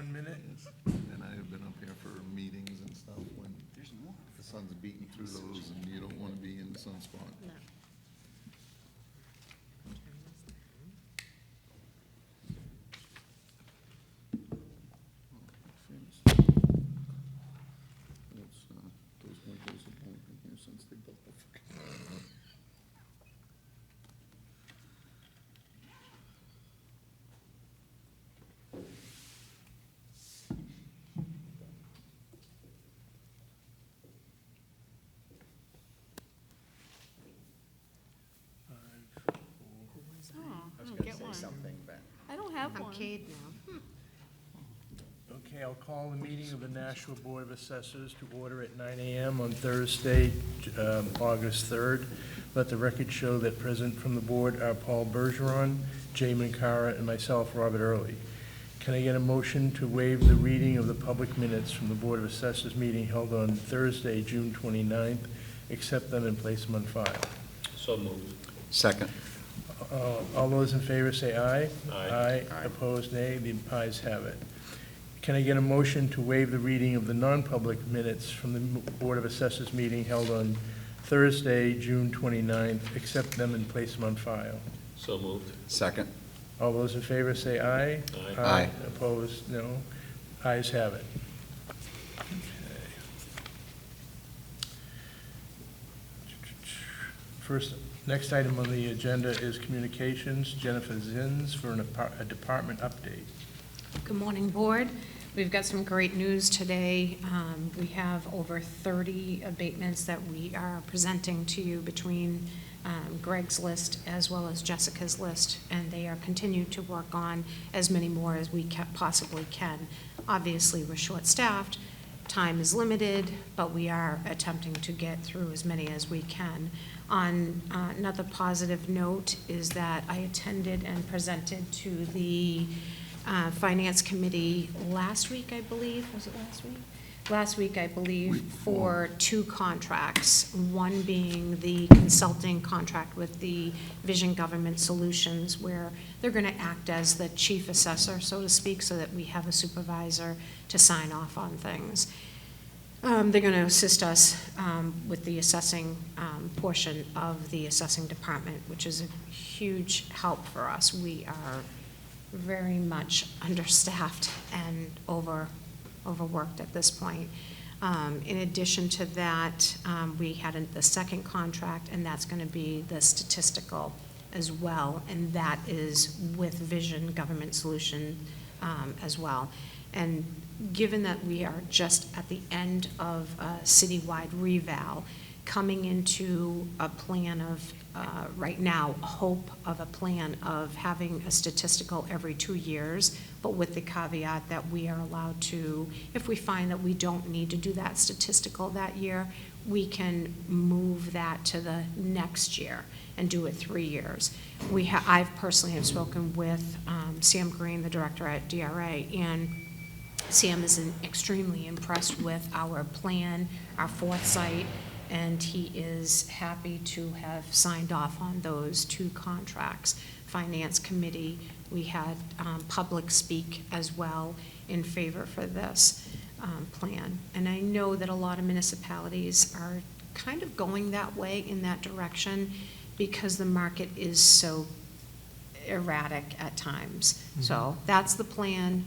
1 minute. And I have been up here for meetings and stuff when the sun's beating through those and you don't want to be in the sunspot. No. Those windows have only been here since they built the fucking. Oh, I was I'll gonna get say one. something, but I don't have I'm one. Cade now. Okay, I'll call the meeting of the Nashua Board of Assessors to order at 9 a.m. on Thursday, August 3rd. Let the record show that present from the board are Paul Bergeron, Jay Mancara, and myself, Robert Early. Can I get a motion to waive the reading of the public minutes from the Board of Assessors meeting held on Thursday, June 29th, accept them and place them on file? So moved. second. All those in favor say aye. Aye. Aye. Opposed, nay. The ayes have it. Can I get a motion to waive the reading of the non-public minutes from the Board of Assessors meeting held on Thursday, June 29th, accept them and place them on file? So moved. Second. All those in favor say aye. Aye. Aye. Opposed, no. Ayes have it. First, next item on the agenda is communications. Jennifer Zins for a department update. Good morning, Board. We've got some great news today. We have over 30 abatements that we are presenting to you between Greg's list as well as Jessica's list, and they are continuing to work on as many more as we possibly can. Obviously, we're short-staffed, time is limited, but we are attempting to get through as many as we can. On another positive note is that I attended and presented to the Finance Committee last week, I believe. Was it last week? Last week, I believe, for 2 contracts, one being the consulting contract with the Vision Government Solutions, where they're going to act as the chief assessor, so to speak, so that we have a supervisor to sign off on things. They're going to assist us with the assessing portion of the assessing department, which is a huge help for us. We are very much understaffed and overworked at this point. In addition to that, we had the second contract, and that's going to be the statistical as well, and that is with Vision Government Solution as well. And given that we are just at the end of a citywide reval, coming into a plan of, right now, hope of a plan of having a statistical every 2 years, but with the caveat that we are allowed to, if we find that we don't need to do that statistical that year, we can move that to the next year and do it 3 years. I've personally have spoken with Sam Green, the director at DRA, and Sam is extremely impressed with our plan, our foresight, and he is happy to have signed off on those 2 contracts. Finance Committee, we had public speak as well in favor for this plan. And I know that a lot of municipalities are kind of going that way, in that direction, because the market is so erratic at times. Mm-hmm. So that's the plan.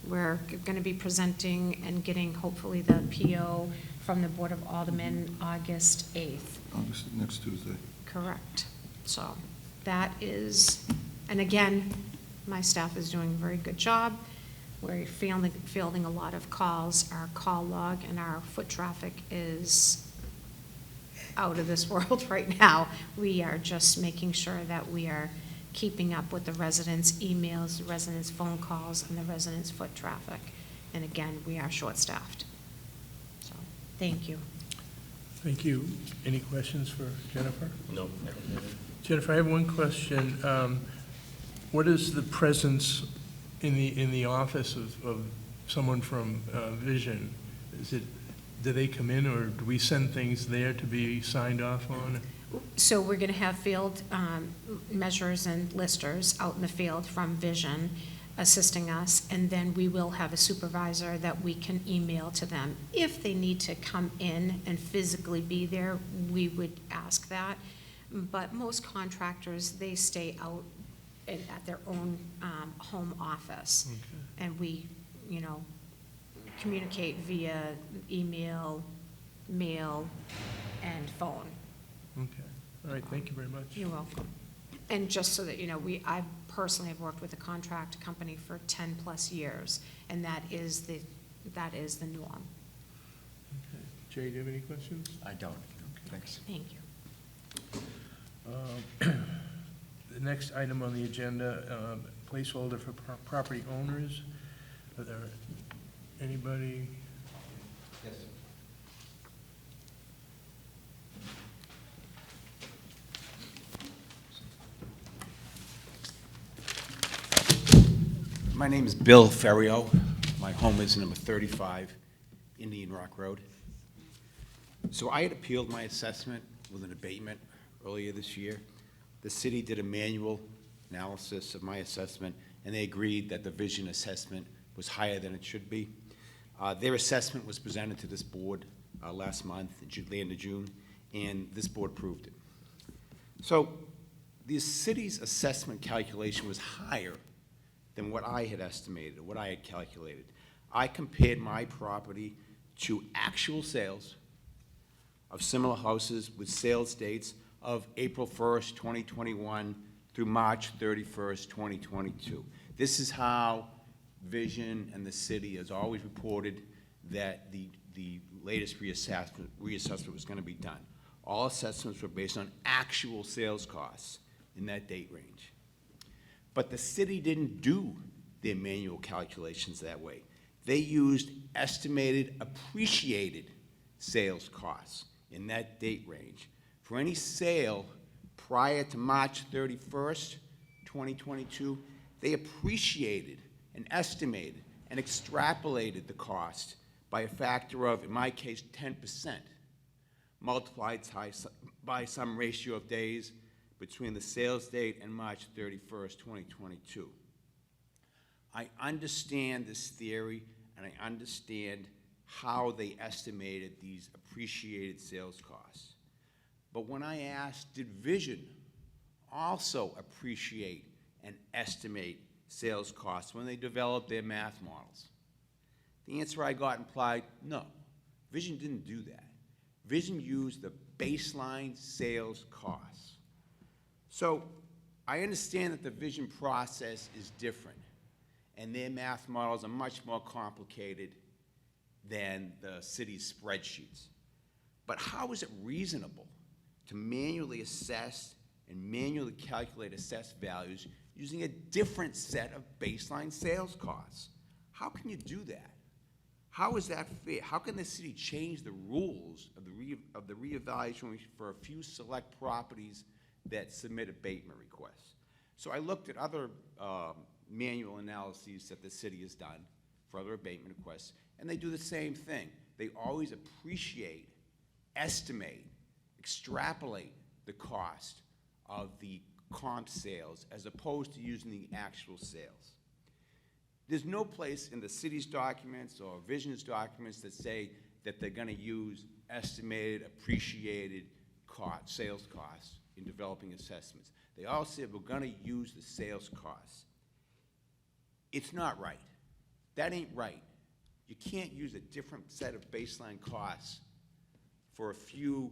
We're going to be presenting and getting, hopefully, the PO from the Board of Aldermen August 8th. August, next Tuesday. Correct. So that is, and again, my staff is doing a very good job. We're fielding a lot of calls. Our call log and our foot traffic is out of this world right now. We are just making sure that we are keeping up with the residents' emails, the residents' phone calls, and the residents' foot traffic. And again, we are short-staffed. So, thank you. Thank you. Any questions for Jennifer? No. Jennifer, I have one question. What is the presence in the office of someone from Vision? Do they come in, or do we send things there to be signed off on? So we're going to have field measures and listers out in the field from Vision. assisting us, and then we will have a supervisor that we can email to them. If they need to come in and physically be there, we would ask that. But most contractors, they stay out at their own home office. And we, communicate via email, mail, and phone. Okay, all right, thank you very much. You're welcome. And just so that you know, I personally have worked with a contract company for 10+ years, and that is the norm. Okay. Jay, do you have any questions? I don't. Thanks. Thank you. The next item on the agenda, placeholder for property owners. Are there anybody? Yes. My name is Bill Ferrio. My home is number 35 Indian Rock Road. So I had appealed my assessment with an abatement earlier this year. The city did a manual analysis of my assessment, and they agreed that the vision assessment was higher than it should be. Their assessment was presented to this board last month, the end of June, and this board approved it. So the city's assessment calculation was higher than what I had estimated, what I had calculated. I compared my property to actual sales of similar houses with sales dates of April 1st, 2021 through March 31st, 2022. This is how Vision and the city has always reported that the latest reassessment was going to be done. All assessments were based on actual sales costs in that date range. But the city didn't do their manual calculations that way. They used estimated appreciated sales costs in that date range. For any sale prior to March 31st, 2022, they appreciated and estimated and extrapolated the cost by a factor of, in my case, 10%, multiplied by some ratio of days between the sales date and March 31st, 2022. I understand this theory, and I understand how they estimated these appreciated sales costs. But when I asked, did Vision also appreciate and estimate sales costs when they developed their math models? The answer I got implied, no. Vision didn't do that. Vision used the baseline sales costs. So I understand that the Vision process is different, and their math models are much more complicated than the city's spreadsheets. But how is it reasonable to manually assess and manually calculate assessed values using a different set of baseline sales costs? How can you do that? How is that fair? How can the city change the rules of the reevaluation for a few select properties that submit abatement requests? So I looked at other manual analyses that the city has done for other abatement requests, and they do the same thing. They always appreciate, estimate, extrapolate the cost of the comp sales as opposed to using the actual sales. There's no place in the city's documents or Vision's documents that say that they're going to use estimated, appreciated sales costs in developing assessments. They all say we're going to use the sales costs. It's not right. That ain't right. You can't use a different set of baseline costs for a few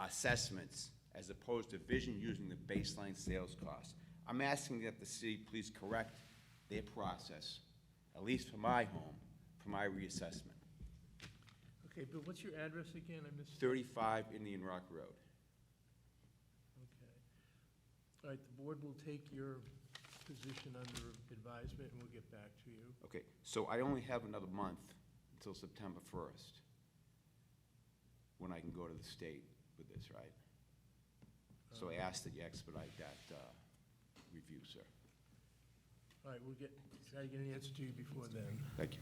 assessments as opposed to Vision using the baseline sales costs. I'm asking that the city please correct their process, at least for my home, for my reassessment. Okay, Bill, what's your address again? I missed. 35 Indian Rock Road. Okay. All right, the board will take your position under advisement, and we'll get back to you. Okay, so I only have another month until September 1st when I can go to the state with this, right? So I ask that you expedite that review, sir. All right, we'll try to get an answer to you before then. Thank you.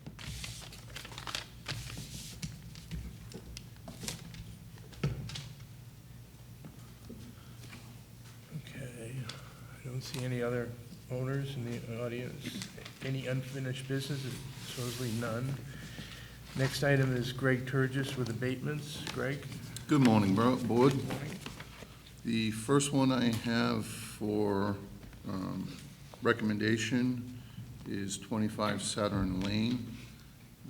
Okay, I don't see any other owners in the audience. Any unfinished business? Supposedly none. Next item is Greg Turgis with abatements. Greg? Good morning, Board. The first one I have for recommendation is 25 Saturn Lane.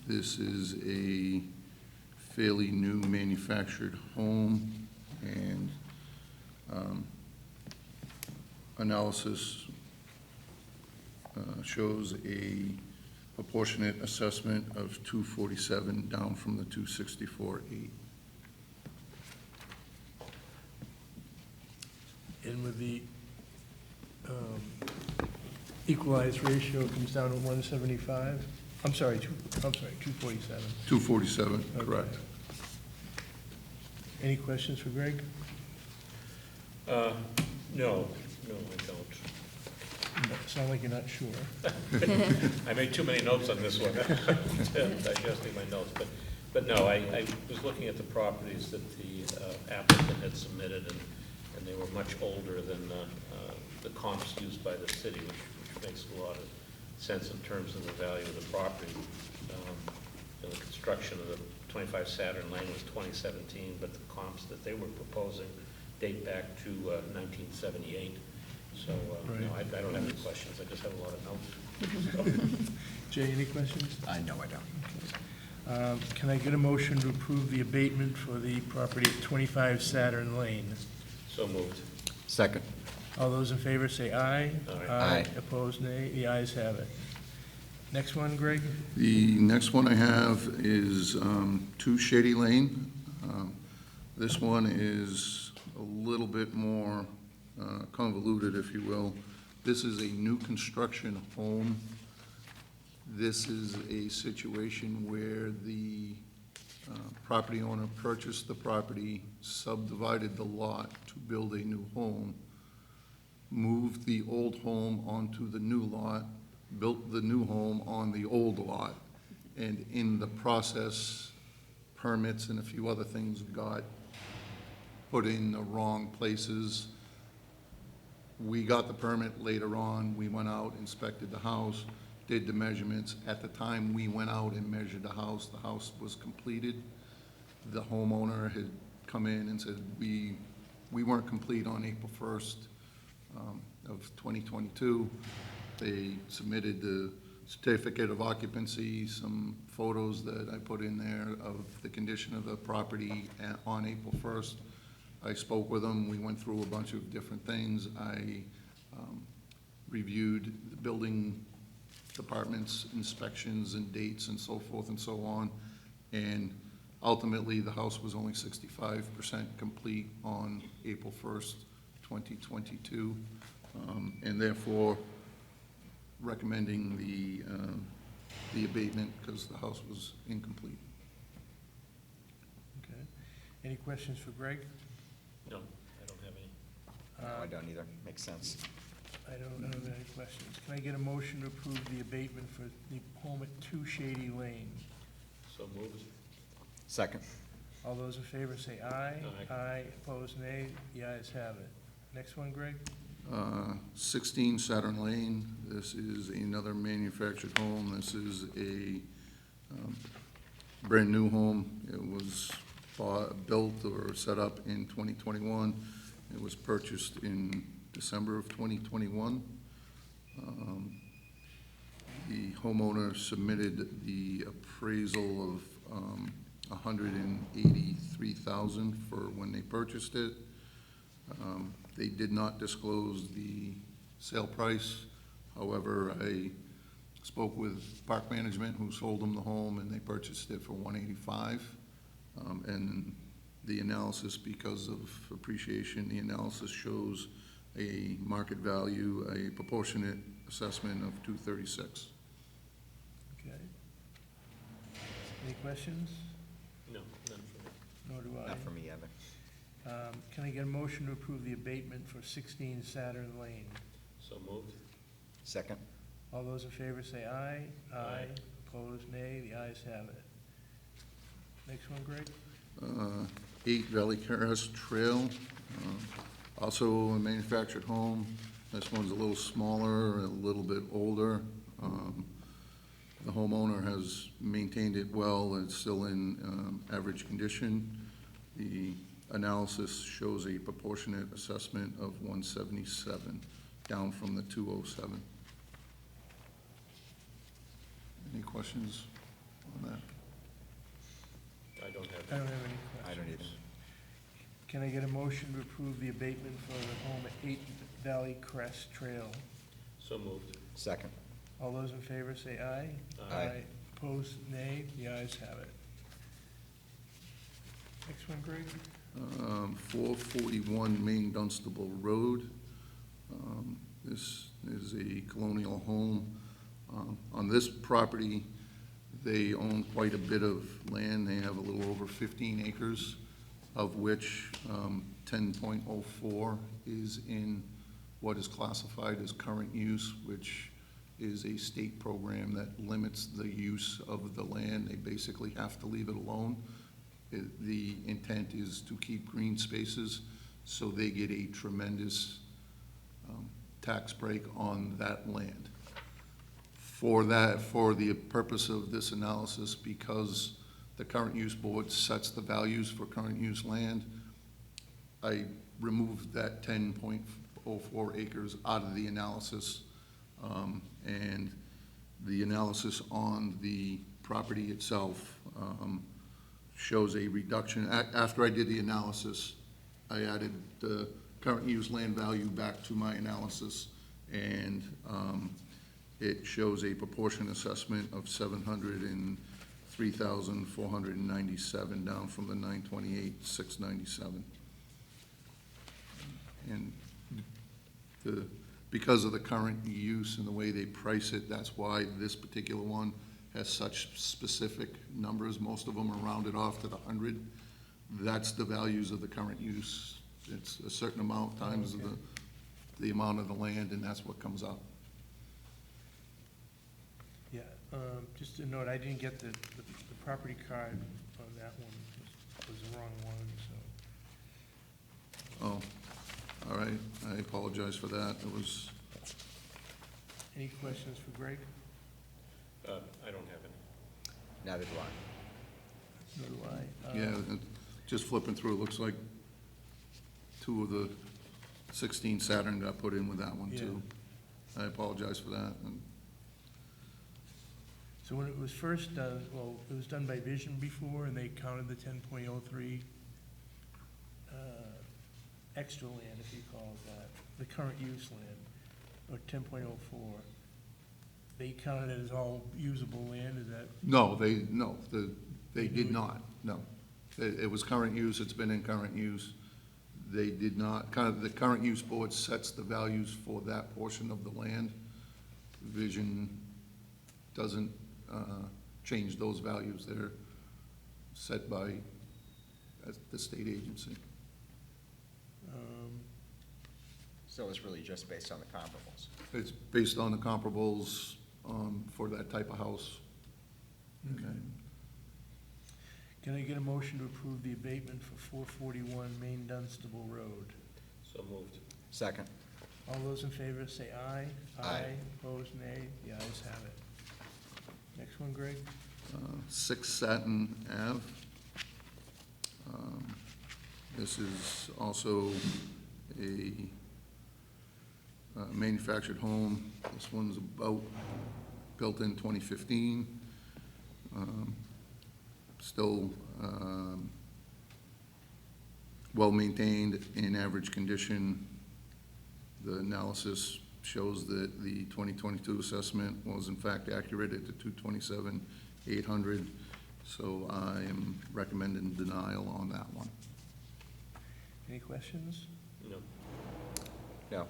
This is a fairly new manufactured home, and analysis shows a proportionate assessment of 247 down from the 264.8. And with the equalized ratio, it comes down to 175? I'm sorry, 247. 247, Okay. correct. Any questions for Greg? No, I don't. Sound like you're not sure. I made too many notes on this one, digesting my notes, but no, I was looking at the properties that the applicant had submitted, and they were much older than the comps used by the city, which makes a lot of sense in terms of the value of the property. The construction of the 25 Saturn Lane was 2017, but the comps that they were proposing date back to 1978. So, no, I don't have any questions, I just have a lot of notes. Jay, any questions? No, I don't. Can I get a motion to approve the abatement for the property at 25 Saturn Lane? So moved. Second. All those in favor say aye. Aye. Aye. Opposed, nay. The ayes have it. Next one, Greg? The next one I have is 2 Shady Lane. This one is a little bit more convoluted, if you will. This is a new construction home. This is a situation where the property owner purchased the property, subdivided the lot to build a new home, moved the old home onto the new lot, built the new home on the old lot, and in the process, permits and a few other things got put in the wrong places. We got the permit later on. We went out, inspected the house, did the measurements. At the time we went out and measured the house was completed. The homeowner had come in and said, we weren't complete on April 1st of 2022. They submitted the certificate of occupancy, some photos that I put in there of the condition of the property on April 1st. I spoke with them. We went through a bunch of different things. I reviewed the building department's inspections and dates and so forth and so on. And ultimately, the house was only 65% complete on April 1st, 2022. And therefore, recommending the abatement because the house was incomplete. Okay. Any questions for Greg? No, I don't have any. No, I don't either. Makes sense. I don't have any questions. Can I get a motion to approve the abatement for the home at 2 Shady Lane? So moved. Second. All those in favor say aye. Aye. Aye. Opposed, nay. The ayes have it. Next one, Greg? 16 Saturn Lane. This is another manufactured home. This is a brand-new home. It was built or set up in 2021. It was purchased in December of 2021. The homeowner submitted the appraisal of $183,000 for when they purchased it. They did not disclose the sale price. However, I spoke with Park Management, who sold them the home, and they purchased it for $185,000. And the analysis, because of appreciation, the analysis shows a market value, a proportionate assessment of $236,000. Okay. Any questions? No, none for me. Nor do I. Not for me either. Can I get a motion to approve the abatement for 16 Saturn Lane? So moved. Second. All those in favor say aye. Aye. Opposed, nay. The ayes have it. Next one, Greg? 8 Valley Crest Trail, also a manufactured home. This one's a little smaller, a little bit older. The homeowner has maintained it well, it's still in average condition. The analysis shows a proportionate assessment of 177, down from the 207. Any questions on that? I don't have. I don't have any questions. I don't either. Can I get a motion to approve the abatement for the home at 8 Valley Crest Trail? So moved. Second. All those in favor say aye. Aye. Opposed, nay. The ayes have it. Next one, Greg? 441 Main Dunstable Road. This is a colonial home. On this property, they own quite a bit of land. They have a little over 15 acres, of which 10.04 is in what is classified as current use, which is a state program that limits the use of the land. They basically have to leave it alone. The intent is to keep green spaces, so they get a tremendous tax break on that land. For the purpose of this analysis, because the current use board sets the values for current use land, I removed that 10.04 acres out of the analysis, and the analysis on the property itself shows a reduction. After I did the analysis, I added the current use land value back to my analysis, and it shows a proportion assessment of $703,497, down from the $928,697. And because of the current use and the way they price it, that's why this particular one has such specific numbers. Most of them are rounded off to the 100. That's the values of the current use. It's a certain amount times the amount of the land, and that's what comes up. Yeah, just a note, I didn't get the property card on that one, was the wrong one, so. Oh, all right, I apologize for that. It was, Any questions for Greg? I don't have any. Neither do I. Nor do I. yeah, just flipping through, it looks like 2 of the 16 Saturn got put in with that one, too. I apologize for that. And So when it was first done, well, it was done by Vision before, and they counted the 10.03 extra land, if you call it that, the current use land, or 10.04. They counted it as all usable land, is that? No, they did not, no. It was current use, it's been in current use. They did not, the current use board sets the values for that portion of the land. Vision doesn't change those values. They're set by the state agency. So it's really just based on the comparables. It's based on the comparables for that type of house. Okay. Can I get a motion to approve the abatement for 441 Main Dunstable Road? So moved. Second. All those in favor say aye. Aye. Opposed, nay. The ayes have it. Next one, Greg? 6 Satin Ave. This is also a manufactured home. This one's built in 2015. Still well-maintained, in average condition. The analysis shows that the 2022 assessment was in fact accurate at the $227,800, so I am recommending denial on that one. Any questions? No. No.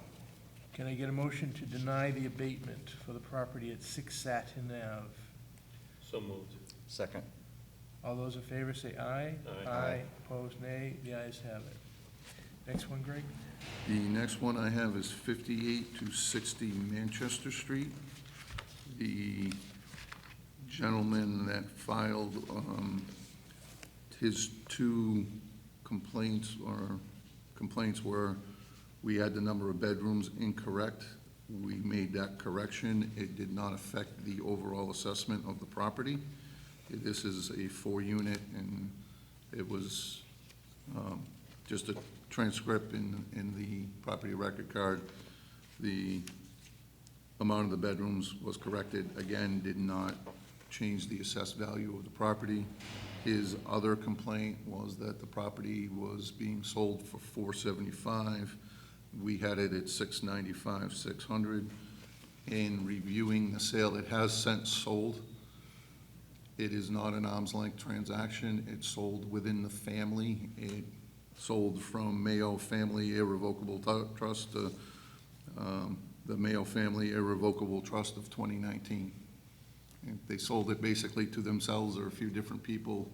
Can I get a motion to deny the abatement for the property at 6 Satin Ave? So moved. Second. All those in favor say aye. Aye. Aye. Opposed, nay. The ayes have it. Next one, Greg? The next one I have is 58 to 60 Manchester Street. The gentleman that filed his 2 complaints were we had the number of bedrooms incorrect. We made that correction. It did not affect the overall assessment of the property. This is a 4-unit, and it was just a transcript in the property record card. The amount of the bedrooms was corrected. Again, did not change the assessed value of the property. His other complaint was that the property was being sold for $475. We had it at $695, $600. In reviewing the sale, it has since sold. It is not an arm's length transaction. It sold within the family. It sold from Mayo Family Irrevocable Trust to the Mayo Family Irrevocable Trust of 2019. And they sold it basically to themselves or a few different people.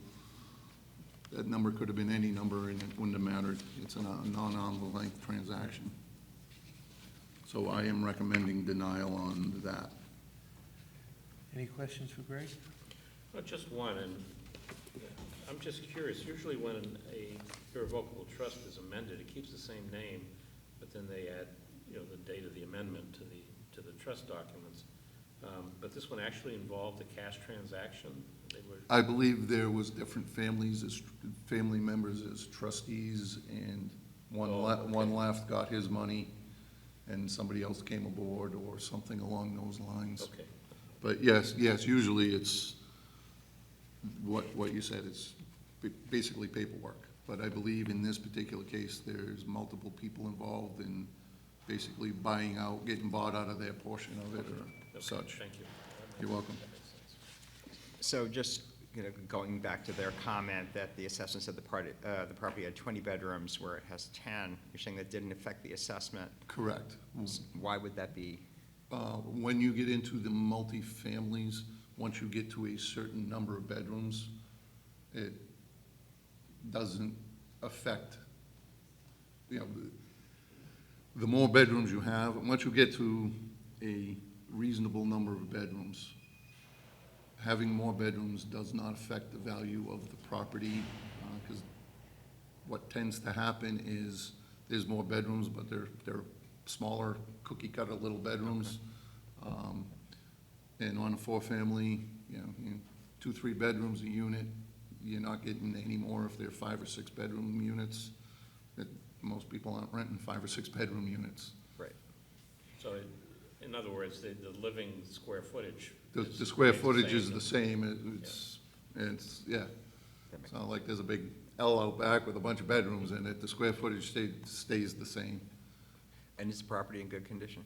That number could have been any number, and it wouldn't have mattered. It's a non-arm's length transaction. So I am recommending denial on that. Any questions for Greg? Well, just one, and I'm just curious, usually when a irrevocable trust is amended, it keeps the same name, but then they add, the date of the amendment to the trust documents. But this one actually involved a cash transaction? I believe there was different families, as family members as trustees, and one left, got his money, and somebody else came aboard, or something along those lines. Okay. But yes, usually it's what you said, it's basically paperwork. But I believe in this particular case, there's multiple people involved in basically getting bought out of their portion of it or such. Thank you. You're welcome. That makes sense. So just, going back to their comment that the assessment said the property had 20 bedrooms where it has 10, you're saying that didn't affect the assessment? Correct. Why would that be? When you get into the multi-families, once you get to a certain number of bedrooms, it doesn't affect, the more bedrooms you have, once you get to a reasonable number of bedrooms, having more bedrooms does not affect the value of the property, because what tends to happen is there's more bedrooms, but they're smaller, cookie-cutter little bedrooms. And on a 4-family, 2, 3 bedrooms a unit, you're not getting any more if they're 5 or 6 bedroom units. Most people aren't renting 5 or 6 bedroom units. Right. So, in other words, the living square footage. The square footage is the same. It's not like there's a big L out back with a bunch of bedrooms in it. The square footage stays the same. And is the property in good condition?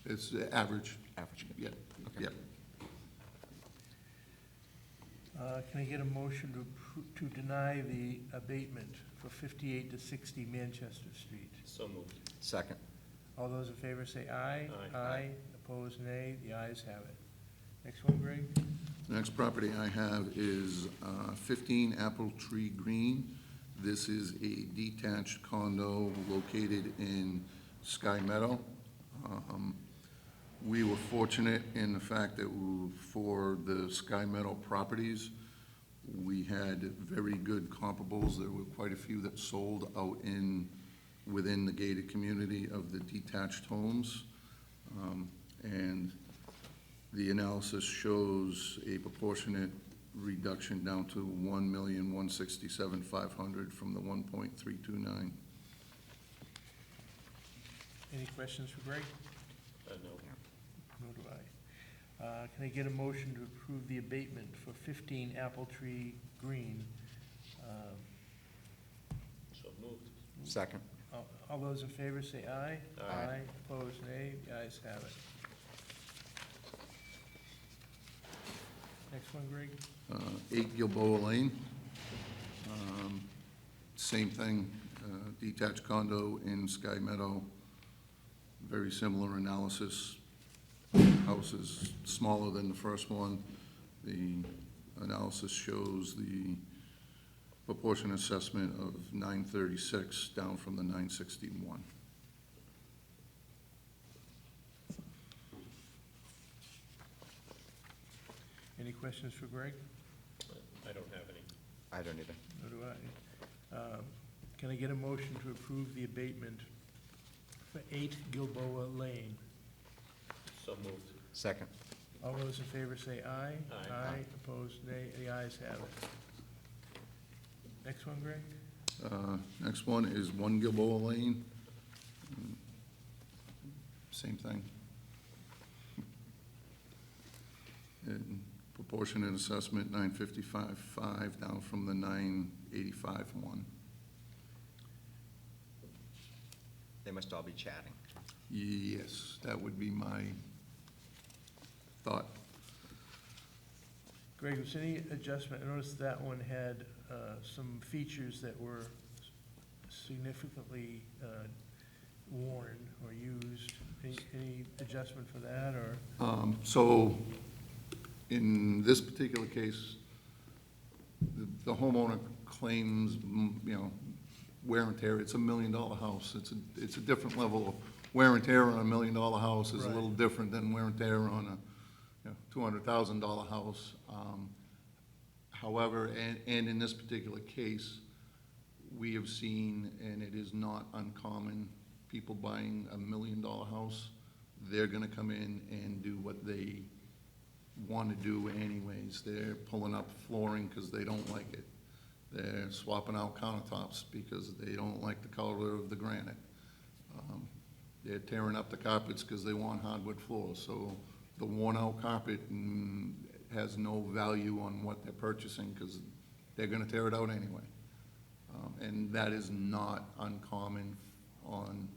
It's average. Average. Yeah, Okay. yeah. Can I get a motion to deny the abatement for 58 to 60 Manchester Street? So moved. Second. All those in favor say aye. Aye. Aye. Opposed, nay. The ayes have it. Next one, Greg? The next property I have is 15 Apple Tree Green. This is a detached condo located in Sky Meadow. We were fortunate in the fact that for the Sky Meadow properties, we had very good comparables. There were quite a few that sold out within the gated community of the detached homes. And the analysis shows a proportionate reduction down to $1,167,500 from the 1.329. Any questions for Greg? No. Nor do I. Can I get a motion to approve the abatement for 15 Apple Tree Green? So moved. Second. All those in favor say aye. Aye. Opposed, nay. The ayes have it. Next one, Greg? 8 Gilboa Lane. Same thing, detached condo in Sky Meadow. Very similar analysis. House is smaller than the first one. The analysis shows the proportion assessment of 936 down from the 961. Any questions for Greg? I don't have any. I don't either. Nor do I. Can I get a motion to approve the abatement for 8 Gilboa Lane? So moved. Second. All those in favor say aye. Aye. Opposed, nay. The ayes have it. Next one, Greg? Next one is 1 Gilboa Lane. Same thing. And proportionate assessment, 955.5, down from the 985.1. They must all be chatting. Yes, that would be my thought. Greg, was any adjustment, I noticed that one had some features that were significantly worn or used. Any adjustment for that, or? So, in this particular case, the homeowner claims, wear and tear. It's $1 million house. It's a different level of wear and tear on a $1 million house is a little different than wear and tear on a $200,000 house. However, and in this particular case, we have seen, and it is not uncommon, people buying a $1 million house, they're gonna come in and do what they want to do anyways. They're pulling up flooring because they don't like it. They're swapping out countertops because they don't like the color of the granite. They're tearing up the carpets because they want hardwood floors. So the worn-out carpet has no value on what they're purchasing because they're gonna tear it out anyway. And that is not uncommon on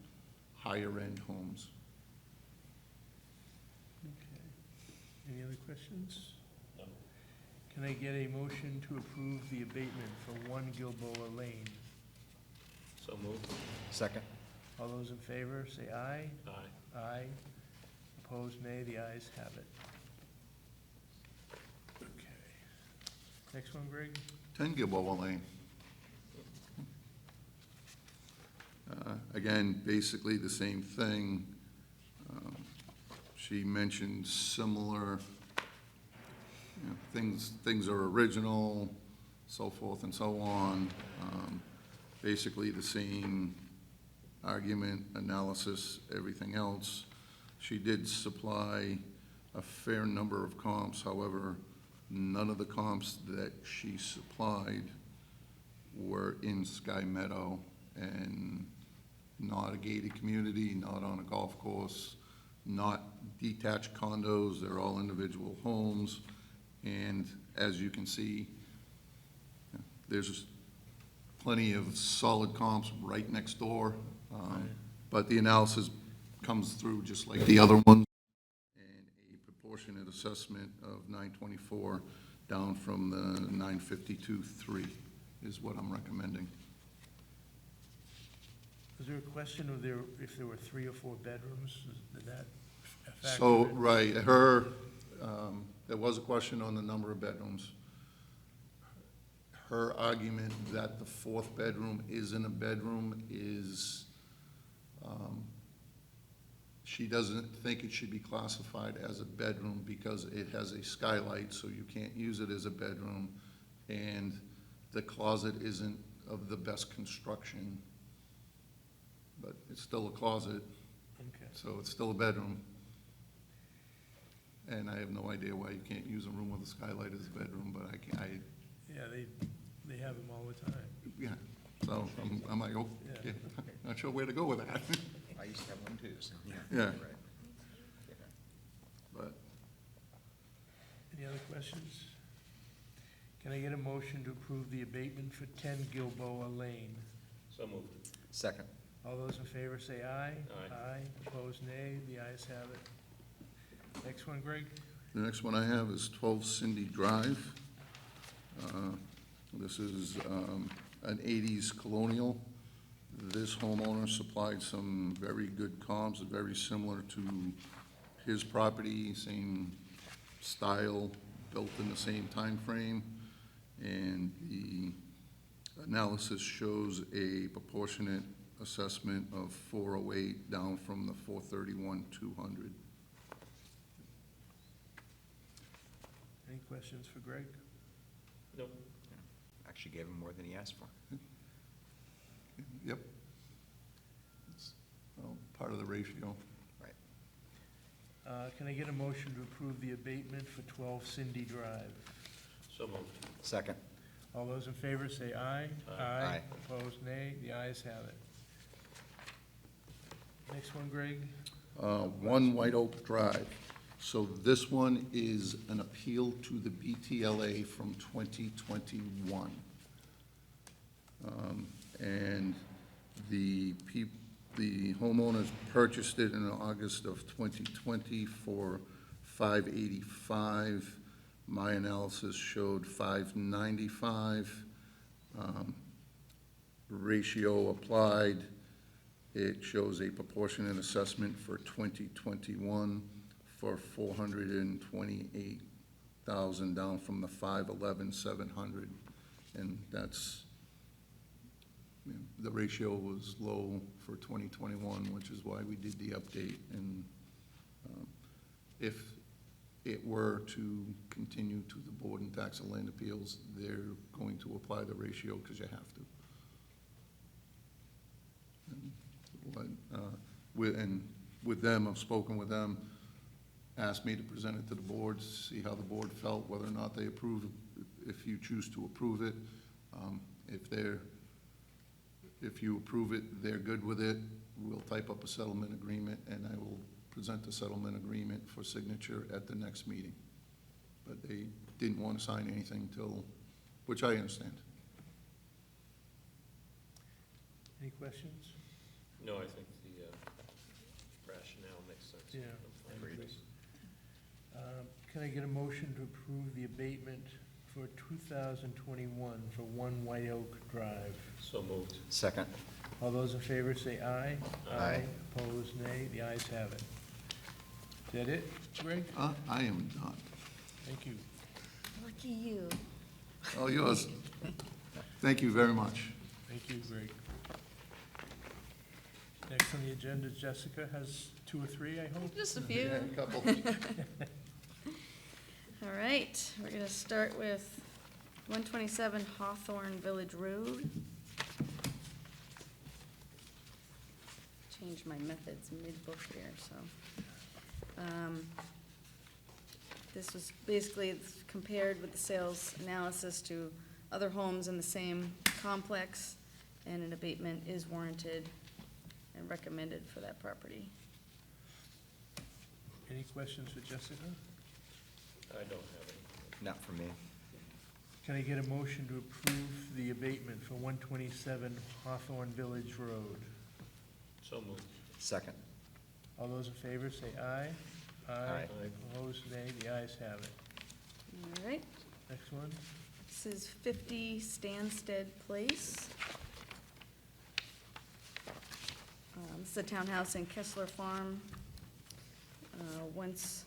higher-end homes. Okay. Any other questions? No. Can I get a motion to approve the abatement for 1 Gilboa Lane? So moved. Second. All those in favor, say aye. Aye. Aye. Opposed, nay. The ayes have it. Okay. Next one, Greg? 10 Gilboa Lane. Again, basically the same thing. She mentioned similar, things are original, so forth and so on. Basically the same argument, analysis, everything else. She did supply a fair number of comps, however, none of the comps that she supplied were in Sky Meadow and not a gated community, not on a golf course, not detached condos, they're all individual homes. And as you can see, there's plenty of solid comps right next door. But the analysis comes through just like the other ones. And a proportionate assessment of 924 down from the 952.3 is what I'm recommending. Was there a question of if there were 3 or 4 bedrooms? Did that factor So, in? right, there was a question on the number of bedrooms. Her argument that the 4th bedroom isn't a bedroom is, she doesn't think it should be classified as a bedroom because it has a skylight, so you can't use it as a bedroom, and the closet isn't of the best construction, but it's still a closet, Okay. so it's still a bedroom. And I have no idea why you can't use a room with a skylight as a bedroom, but Yeah, they have them all the time. yeah, so I'm like, oh, Yeah. yeah, not sure where to go with that. I used to have one too, so, yeah. Yeah. Right. But Any other questions? Can I get a motion to approve the abatement for 10 Gilboa Lane? So moved. Second. All those in favor say aye. Aye. Aye. Opposed, nay. The ayes have it. Next one, Greg? the next one I have is 12 Cindy Drive. This is an 80s colonial. This homeowner supplied some very good comps, very similar to his property, same style, built in the same time frame. And the analysis shows a proportionate assessment of 408 down from the 431,200. Any questions for Greg? Nope. Actually gave him more than he asked for. Yep. It's, well, part of the ratio. Right. Can I get a motion to approve the abatement for 12 Cindy Drive? So moved. Second. All those in favor say aye. Aye. Opposed, nay. The ayes have it. Next one, Greg? 1 White Oak Drive. So this one is an appeal to the BTLA from 2021. And the homeowners purchased it in August of 2020 for $585. My analysis showed $595. Ratio applied, it shows a proportionate assessment for 2021 for $428,000, down from the $511,700. And that's, the ratio was low for 2021, which is why we did the update. And if it were to continue to the Board and Tax and Land Appeals, they're going to apply the ratio because you have to. And with them, I've spoken with them, asked me to present it to the board, see how the board felt, whether or not they approve, if you choose to approve it. If you approve it, they're good with it, we'll type up a settlement agreement, and I will present the settlement agreement for signature at the next meeting. But they didn't want to sign anything till, which I understand. Any questions? No, I think the rationale makes sense. Yeah. I'm fine with this. Can I get a motion to approve the abatement for 2021 for 1 White Oak Drive? So moved. Second. All those in favor say aye. Aye. Opposed, nay. The ayes have it. Is that it, Greg? I am done. Thank you. Lucky you. All yours. Thank you very much. Thank you, Greg. Next on the agenda, Jessica has 2 or 3, I hope? Just a few. Yeah, a couple. All right, we're gonna start with 127 Hawthorne Village Road. Changed my methods mid-book here, so. This was basically compared with the sales analysis to other homes in the same complex, and an abatement is warranted and recommended for that property. Any questions for Jessica? I don't have any. Not for me. Can I get a motion to approve the abatement for 127 Hawthorne Village Road? So moved. Second. All those in favor say aye. Aye. Opposed, nay. The ayes have it. All right, Next one. this is 50 Stansted Place. This is a townhouse in Kessler Farm. Once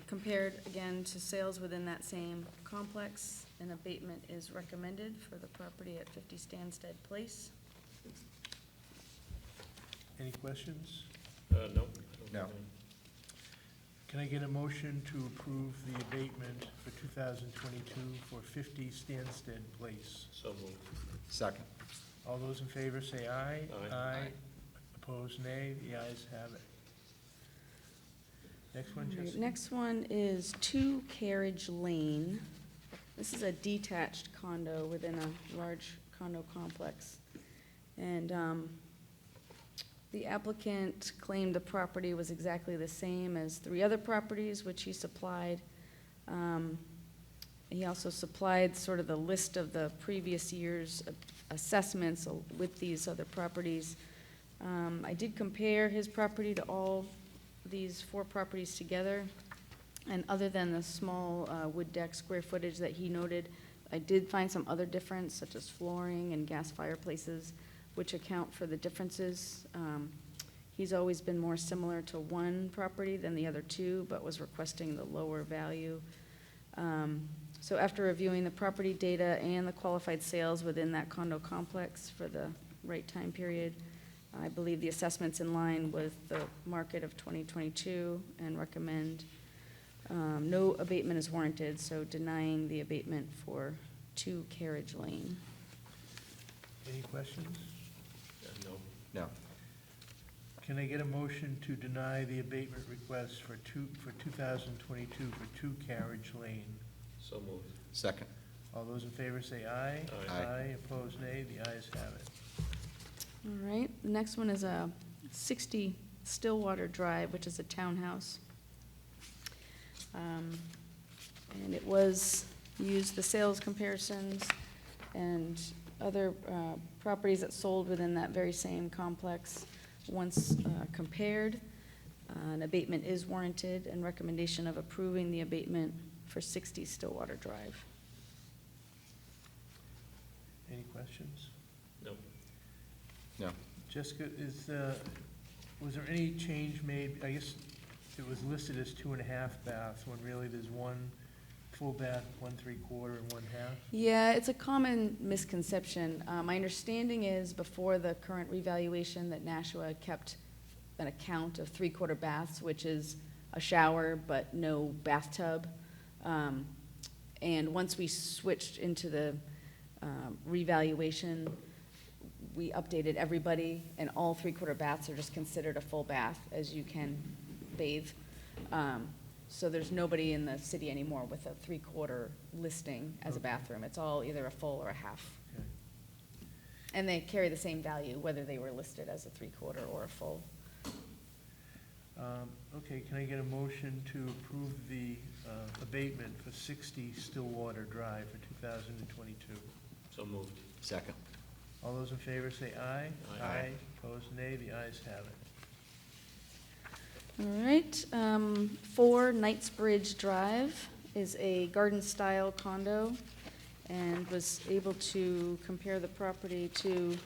compared again to sales within that same complex, an abatement is recommended for the property at 50 Stansted Place. Any questions? No. I don't No. have any. Can I get a motion to approve the abatement for 2022 for 50 Stansted Place? So moved. Second. All those in favor say aye. Aye. Opposed, nay. The ayes have it. Next one, All right, Jessica. next one is 2 Carriage Lane. This is a detached condo within a large condo complex. And the applicant claimed the property was exactly the same as 3 other properties which he supplied. He also supplied sort of the list of the previous year's assessments with these other properties. I did compare his property to all these 4 properties together, and other than the small wood deck square footage that he noted, I did find some other difference, such as flooring and gas fireplaces, which account for the differences. He's always been more similar to one property than the other 2, but was requesting the lower value. So after reviewing the property data and the qualified sales within that condo complex for the right time period, I believe the assessment's in line with the market of 2022 and recommend no abatement is warranted, so denying the abatement for 2 Carriage Lane. Any questions? No. No. Can I get a motion to deny the abatement request for 2022 for 2 Carriage Lane? So moved. Second. All those in favor say aye. Aye. Aye. Opposed, nay. The ayes have it. All right, the next one is a 60 Stillwater Drive, which is a townhouse. And it was, used the sales comparisons and other properties that sold within that very same complex. Once compared, an abatement is warranted, and recommendation of approving the abatement for 60 Stillwater Drive. Any questions? No. No. Jessica, was there any change made? I guess it was listed as 2.5 baths, when really there's 1 full bath, 1 3/4, and 1 half? Yeah, it's a common misconception. My understanding is before the current revaluation that Nashua kept an account of 3/4 baths, which is a shower but no bathtub. And once we switched into the revaluation, we updated everybody, and all 3/4 baths are just considered a full bath, as you can bathe. So there's nobody in the city anymore with a 3/4 listing as a bathroom. It's all either a full or a half. Okay. And they carry the same value, whether they were listed as a 3/4 or a full. Okay, can I get a motion to approve the abatement for 60 Stillwater Drive for 2022? So moved. Second. All those in favor say aye. Aye. Opposed, nay. The ayes have it. All right, 4 Knightsbridge Drive is a garden-style condo, and was able to compare the property to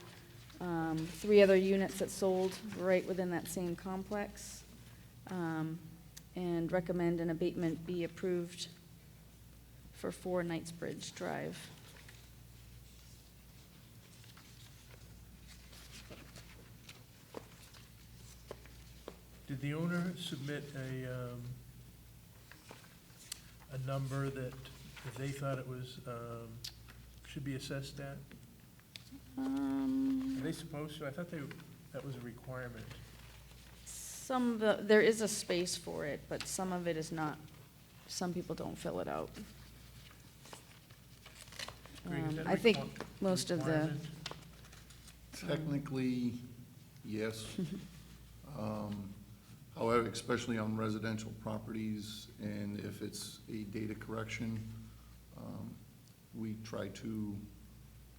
3 other units that sold right within that same complex, and recommend an abatement be approved for 4 Knightsbridge Drive. Did the owner submit a number that they thought it was, should be assessed at? Are they supposed to? I thought that was a requirement. Some of the, there is a space for it, but some of it is not, some people don't fill it out. Greg, is that a I think requir- most of the, requirement? Technically, yes. However, especially on residential properties, and if it's a data correction, we try to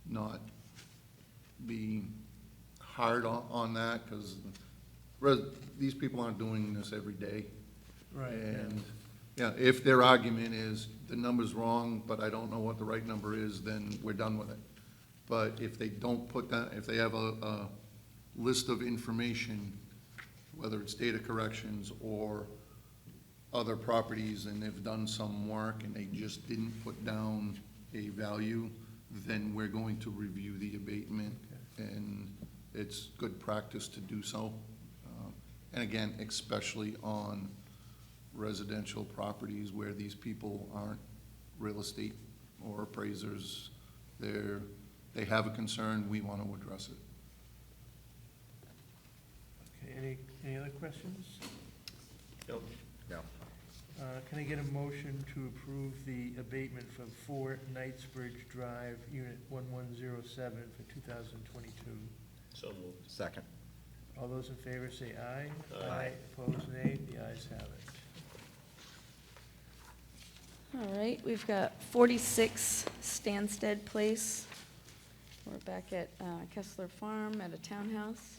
not be hard on that, because these people aren't doing this every day. Right, yeah. And, yeah, if their argument is the number's wrong, but I don't know what the right number is, then we're done with it. But if they don't put that, if they have a list of information, whether it's data corrections or other properties, and they've done some work and they just didn't put down a value, then we're going to review the abatement, and it's good practice to do so. And again, especially on residential properties where these people aren't real estate or appraisers, they have a concern, we want to address it. Okay, any other questions? No. No. Can I get a motion to approve the abatement for 4 Knightsbridge Drive, Unit 1107 for 2022? So moved. Second. All those in favor say aye. Aye. Opposed, nay. The ayes have it. all right, we've got 46 Stansted Place. We're back at Kessler Farm at a townhouse.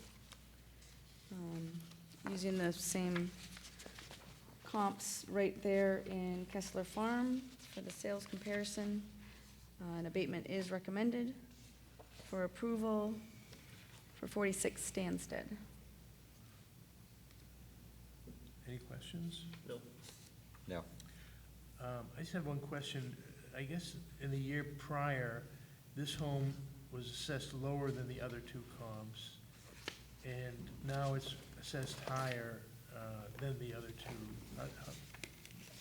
Using the same comps right there in Kessler Farm for the sales comparison. An abatement is recommended for approval for 46 Stansted. Any questions? No. No. I just have one question. I guess in the year prior, this home was assessed lower than the other 2 comps, and now it's assessed higher than the other 2.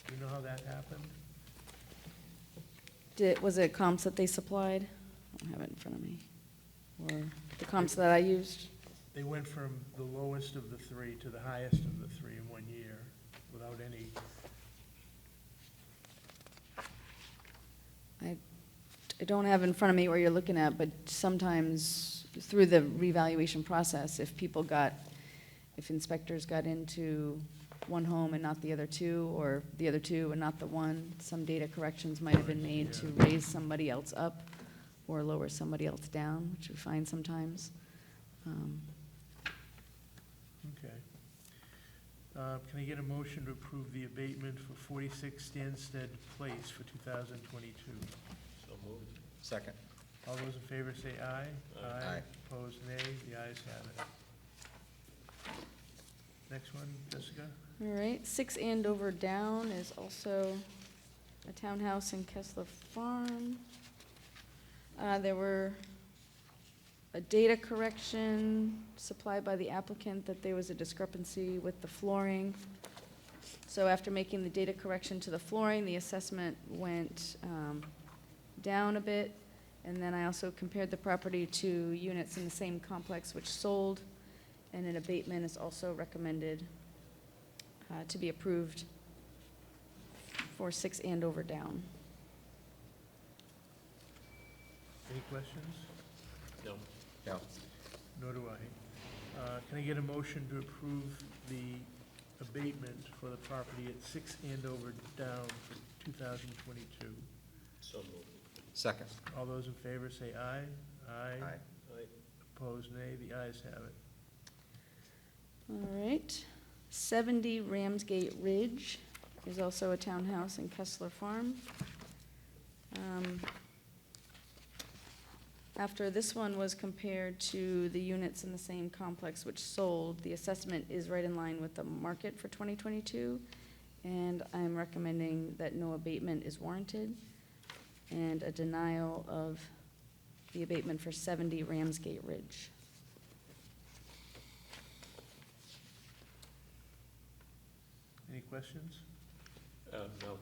Do you know how that happened? Was it comps that they supplied? I don't have it in front of me. Or the comps that I used? they went from the lowest of the three to the highest of the three in 1 year without any, I don't have in front of me where you're looking at, but sometimes through the revaluation process, if inspectors got into one home and not the other two, or the other two and not the one, some data corrections might have been made to raise somebody else up or lower somebody else down, which we find sometimes. okay. Can I get a motion to approve the abatement for 46 Stansted Place for 2022? So moved. Second. All those in favor say aye. Aye. Opposed, nay. The ayes have it. Next one, Jessica? All right, 6 Andover Down is also a townhouse in Kessler Farm. There were a data correction supplied by the applicant that there was a discrepancy with the flooring. So after making the data correction to the flooring, the assessment went down a bit. And then I also compared the property to units in the same complex which sold, and an abatement is also recommended to be approved for 6 Andover Down. Any questions? No. No. Nor do I. Can I get a motion to approve the abatement for the property at 6 Andover Down for 2022? So moved. Second. All those in favor say aye. Aye. Aye. Aye. Opposed, nay. The ayes have it. All right. 70 Ramsgate Ridge is also a townhouse in Kessler Farm. After this one was compared to the units in the same complex which sold, the assessment is right in line with the market for 2022, and I'm recommending that no abatement is warranted, and a denial of the abatement for 70 Ramsgate Ridge. Any questions? No.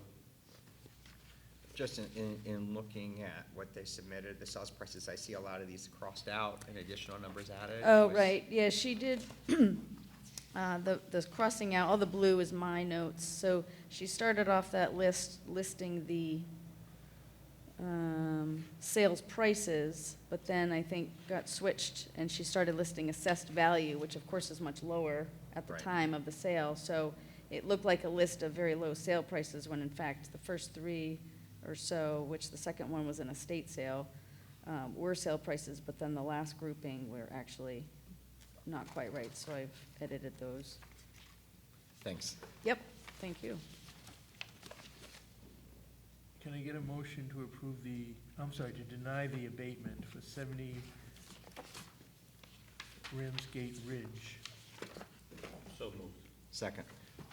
Just in looking at what they submitted, the sales prices, I see a lot of these crossed out and additional numbers added. Oh, Was- right, yeah, she did, the crossing out, all the blue is my notes, so she started off that list listing the sales prices, but then I think got switched, and she started listing assessed value, which of course is much lower at the Right. time of the sale, so it looked like a list of very low sale prices, when in fact, the first three or so, which the second one was an estate sale, were sale prices, but then the last grouping were actually not quite right, so I've edited those. Thanks. Yep, thank you. Can I get a motion to approve to deny the abatement for 70 Ramsgate Ridge? So moved. Second.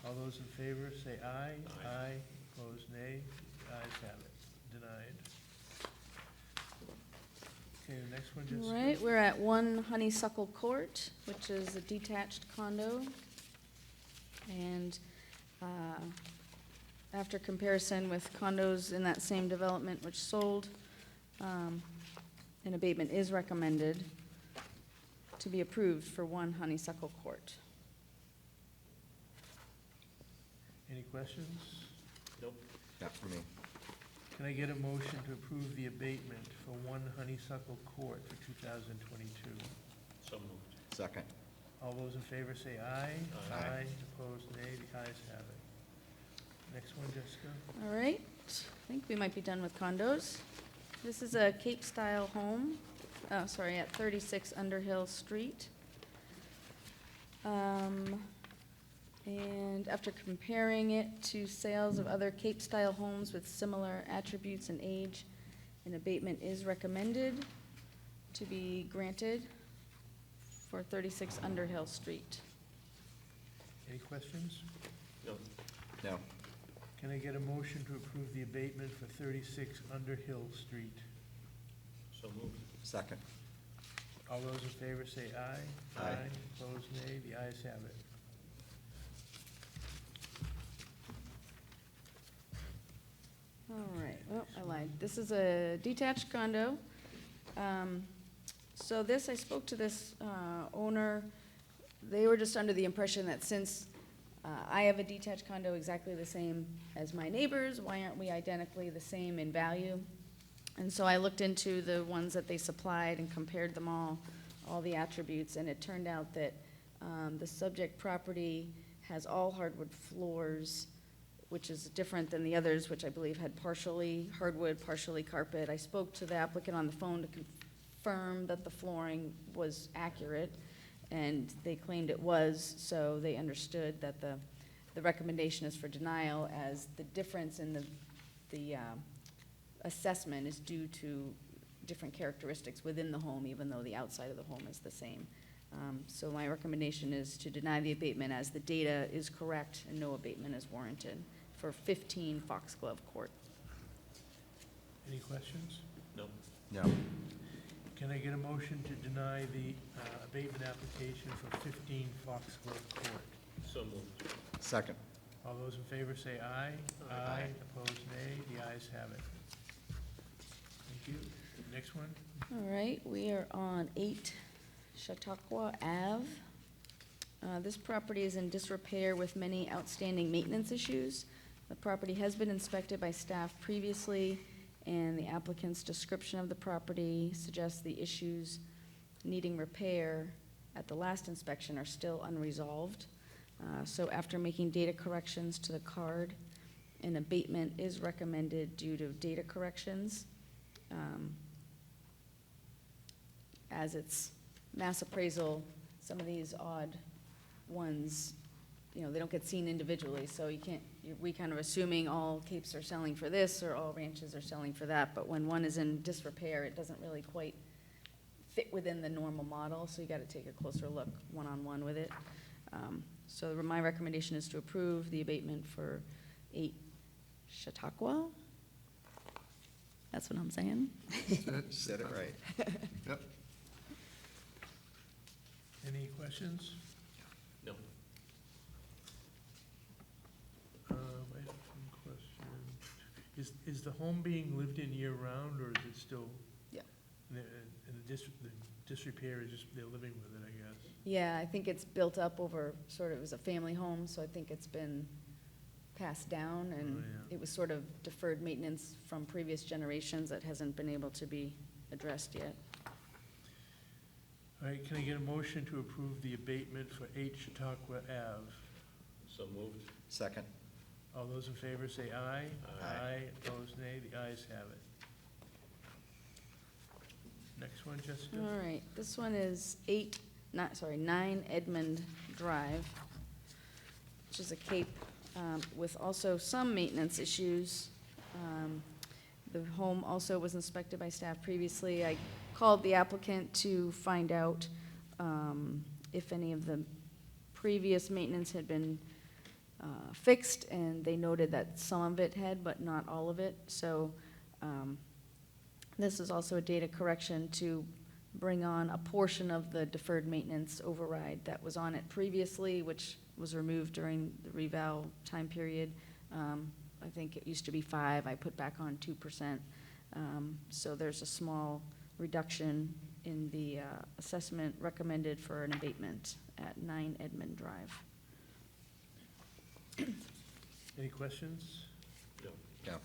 All those in favor say aye. Aye. Opposed, nay. The ayes have it. Denied. Okay, the next one, Jessica? All right, we're at 1 Honeysuckle Court, which is a detached condo. And after comparison with condos in that same development which sold, an abatement is recommended to be approved for 1 Honeysuckle Court. Any questions? Nope. Not for me. Can I get a motion to approve the abatement for 1 Honeysuckle Court for 2022? So moved. Second. All those in favor say aye. Aye. Opposed, nay. The ayes have it. Next one, Jessica? All right, I think we might be done with condos. This is a Cape-style home, at 36 Underhill Street. And after comparing it to sales of other Cape-style homes with similar attributes and age, an abatement is recommended to be granted for 36 Underhill Street. Any questions? No. No. Can I get a motion to approve the abatement for 36 Underhill Street? So moved. Second. All those in favor say aye. Aye. Opposed, nay. The ayes have it. All right, oh, I lied. This is a detached condo. So this, I spoke to this owner. They were just under the impression that since I have a detached condo exactly the same as my neighbors, why aren't we identically the same in value? And so I looked into the ones that they supplied and compared them all the attributes, and it turned out that the subject property has all hardwood floors, which is different than the others, which I believe had partially hardwood, partially carpet. I spoke to the applicant on the phone to confirm that the flooring was accurate, and they claimed it was, so they understood that the recommendation is for denial, as the difference in the assessment is due to different characteristics within the home, even though the outside of the home is the same. So my recommendation is to deny the abatement, as the data is correct and no abatement is warranted for 15 Foxglove Court. Any questions? No. No. Can I get a motion to deny the abatement application for 15 Foxglove Court? So moved. Second. All those in favor say aye. Aye. Opposed, nay. The ayes have it. Thank you. Next one? All right, we are on 8 Chautauqua Ave. This property is in disrepair with many outstanding maintenance issues. The property has been inspected by staff previously, and the applicant's description of the property suggests the issues needing repair at the last inspection are still unresolved. So after making data corrections to the card, an abatement is recommended due to data corrections. As it's mass appraisal, some of these odd ones, you know, they don't get seen individually, so you can't, we kind of assuming all capes are selling for this or all ranches are selling for that, but when one is in disrepair, it doesn't really quite fit within the normal model, so you gotta take a closer look one-on-one with it. So my recommendation is to approve the abatement for 8 Chautauqua. That's what I'm saying. Said it right. Yep. Any questions? No. I have some questions. Is the home being lived in year-round, or is it still? Yeah. And the disrepair is just, they're living with it, I guess? Yeah, I think it's built up over, sort of, it was a family home, so I think it's been passed down, and Oh, yeah. it was sort of deferred maintenance from previous generations that hasn't been able to be addressed yet. All right, can I get a motion to approve the abatement for 8 Chautauqua Ave? So moved. Second. All those in favor say aye. Aye. Opposed, nay. The ayes have it. Next one, Jessica? All right, this one is 9 Edmund Drive, which is a cape with also some maintenance issues. The home also was inspected by staff previously. I called the applicant to find out if any of the previous maintenance had been fixed, and they noted that some of it had, but not all of it. So this is also a data correction to bring on a portion of the deferred maintenance override that was on it previously, which was removed during the reval time period. I think it used to be 5, I put back on 2%. So there's a small reduction in the assessment recommended for an abatement at 9 Edmund Drive. Any questions? No. No.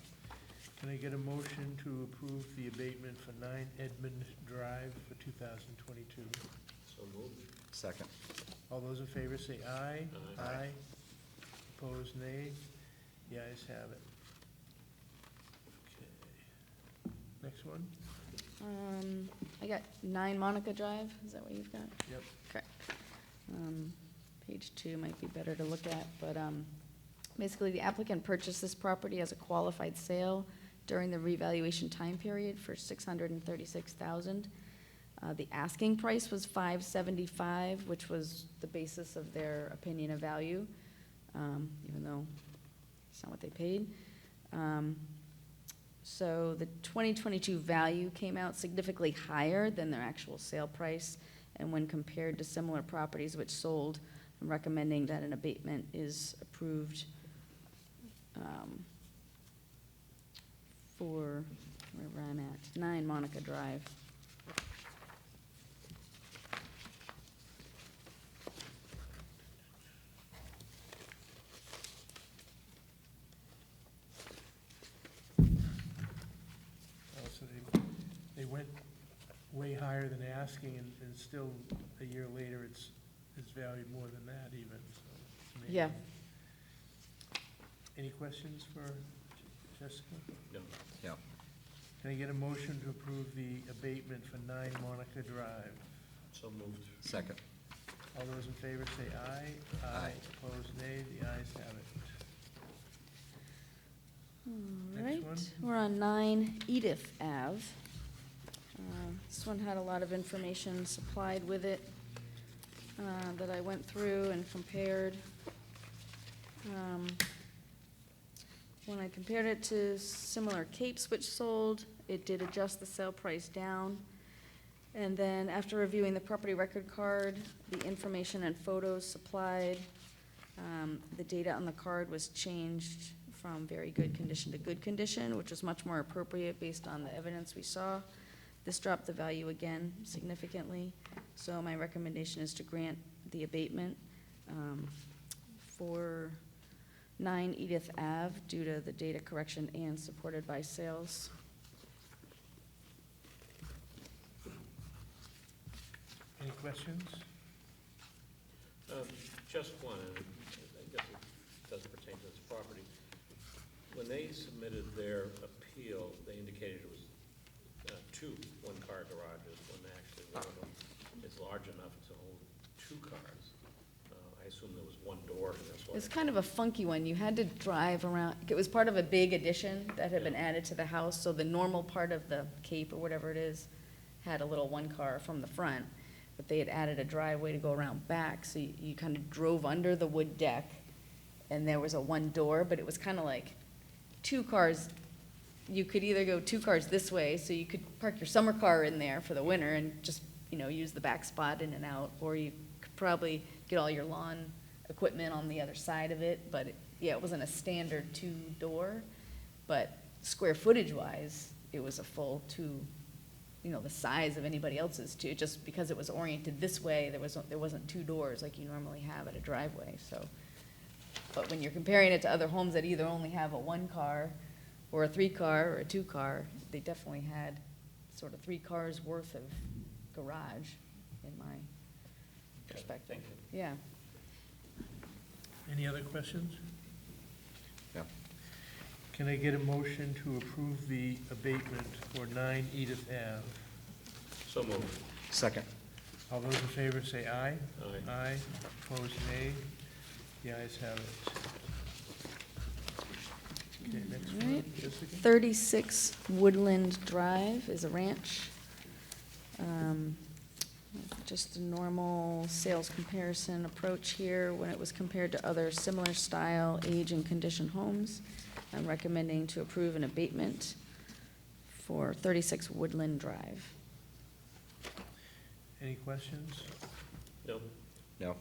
Can I get a motion to approve the abatement for 9 Edmund Drive for 2022? So moved. Second. All those in favor say aye. Aye. Opposed, nay. The ayes have it. Okay. Next one? I got 9 Monica Drive, is that what you've got? Yep. Okay. Page 2 might be better to look at, but basically the applicant purchased this property as a qualified sale during the revaluation time period for $636,000. The asking price was $575,000, which was the basis of their opinion of value, even though it's not what they paid. So the 2022 value came out significantly higher than their actual sale price, and when compared to similar properties which sold, I'm recommending that an abatement is approved for wherever I'm at, 9 Monica Drive. way higher than asking, and still, a year later, it's valued more than that even, so it's amazing. Yeah. Any questions for Jessica? No. Yeah. Can I get a motion to approve the abatement for 9 Monica Drive? So moved. Second. All those in favor say aye. Aye. Opposed, nay. The ayes have it. All Next right, one. we're on 9 Edith Ave. This one had a lot of information supplied with it that I went through and compared. When I compared it to similar capes which sold, it did adjust the sale price down. And then after reviewing the property record card, the information and photos supplied, the data on the card was changed from very good condition to good condition, which was much more appropriate based on the evidence we saw. This dropped the value again significantly, so my recommendation is to grant the abatement for 9 Edith Ave due to the data correction and supported by sales. Any questions? Just one, and I guess it does pertain to this property. When they submitted their appeal, they indicated it was 2 one-car garages, when actually one of them is large enough to hold 2 cars. I assume there was 1 door in this one. It's kind of a funky one. You had to drive around. It was part of a big addition that had been added to the house, so the normal part of the cape or whatever it is had a little 1 car from the front, but they had added a driveway to go around back, so you kind of drove under the wood deck, and there was a 1 door, but it was kind of like 2 cars. You could either go 2 cars this way, so you could park your summer car in there for the winter and just, use the back spot in and out, or you could probably get all your lawn equipment on the other side of it, but it wasn't a standard 2-door, but square footage wise, it was a full 2, the size of anybody else's 2, just because it was oriented this way, there wasn't 2 doors like you normally have at a driveway, so. But when you're comparing it to other homes that either only have a 1 car or a 3 car or a 2 car, they definitely had sort of 3 cars worth of garage in my perspective. Thank you. Yeah. Any other questions? Yeah. Can I get a motion to approve the abatement for 9 Edith Ave? So moved. Second. All those in favor say aye. Aye. Aye. Opposed, nay. The ayes have it. Okay, next one, Right. Jessica? 36 Woodland Drive is a ranch. Just a normal sales comparison approach here when it was compared to other similar style, age, and condition homes. I'm recommending to approve an abatement for 36 Woodland Drive. Any questions? No. No.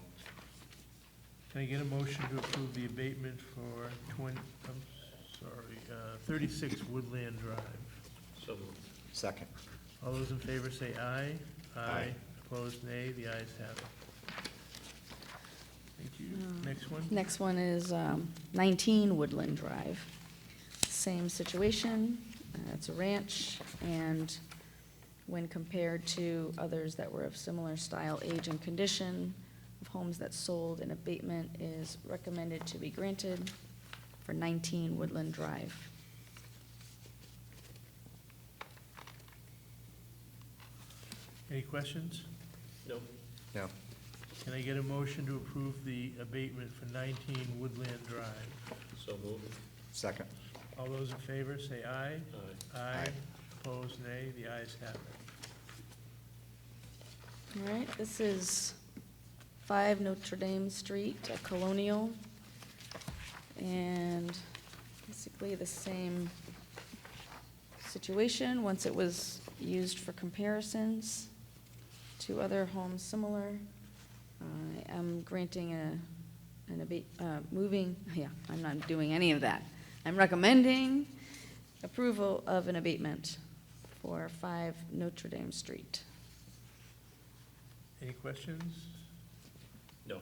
Can I get a motion to approve the abatement for 36 Woodland Drive? So moved. Second. All those in favor say aye. Aye. Opposed, nay. The ayes have it. Thank you. Next one? Next one is 19 Woodland Drive. Same situation. It's a ranch, and when compared to others that were of similar style, age, and condition of homes that sold, an abatement is recommended to be granted for 19 Woodland Drive. Any questions? No. No. Can I get a motion to approve the abatement for 19 Woodland Drive? So moved. Second. All those in favor say aye. Aye. Aye. Opposed, nay. The ayes have it. All right, this is 5 Notre Dame Street, Colonial, and basically the same situation. Once it was used for comparisons to other homes similar, I am granting I'm not doing any of that. I'm recommending approval of an abatement for 5 Notre Dame Street. Any questions? No.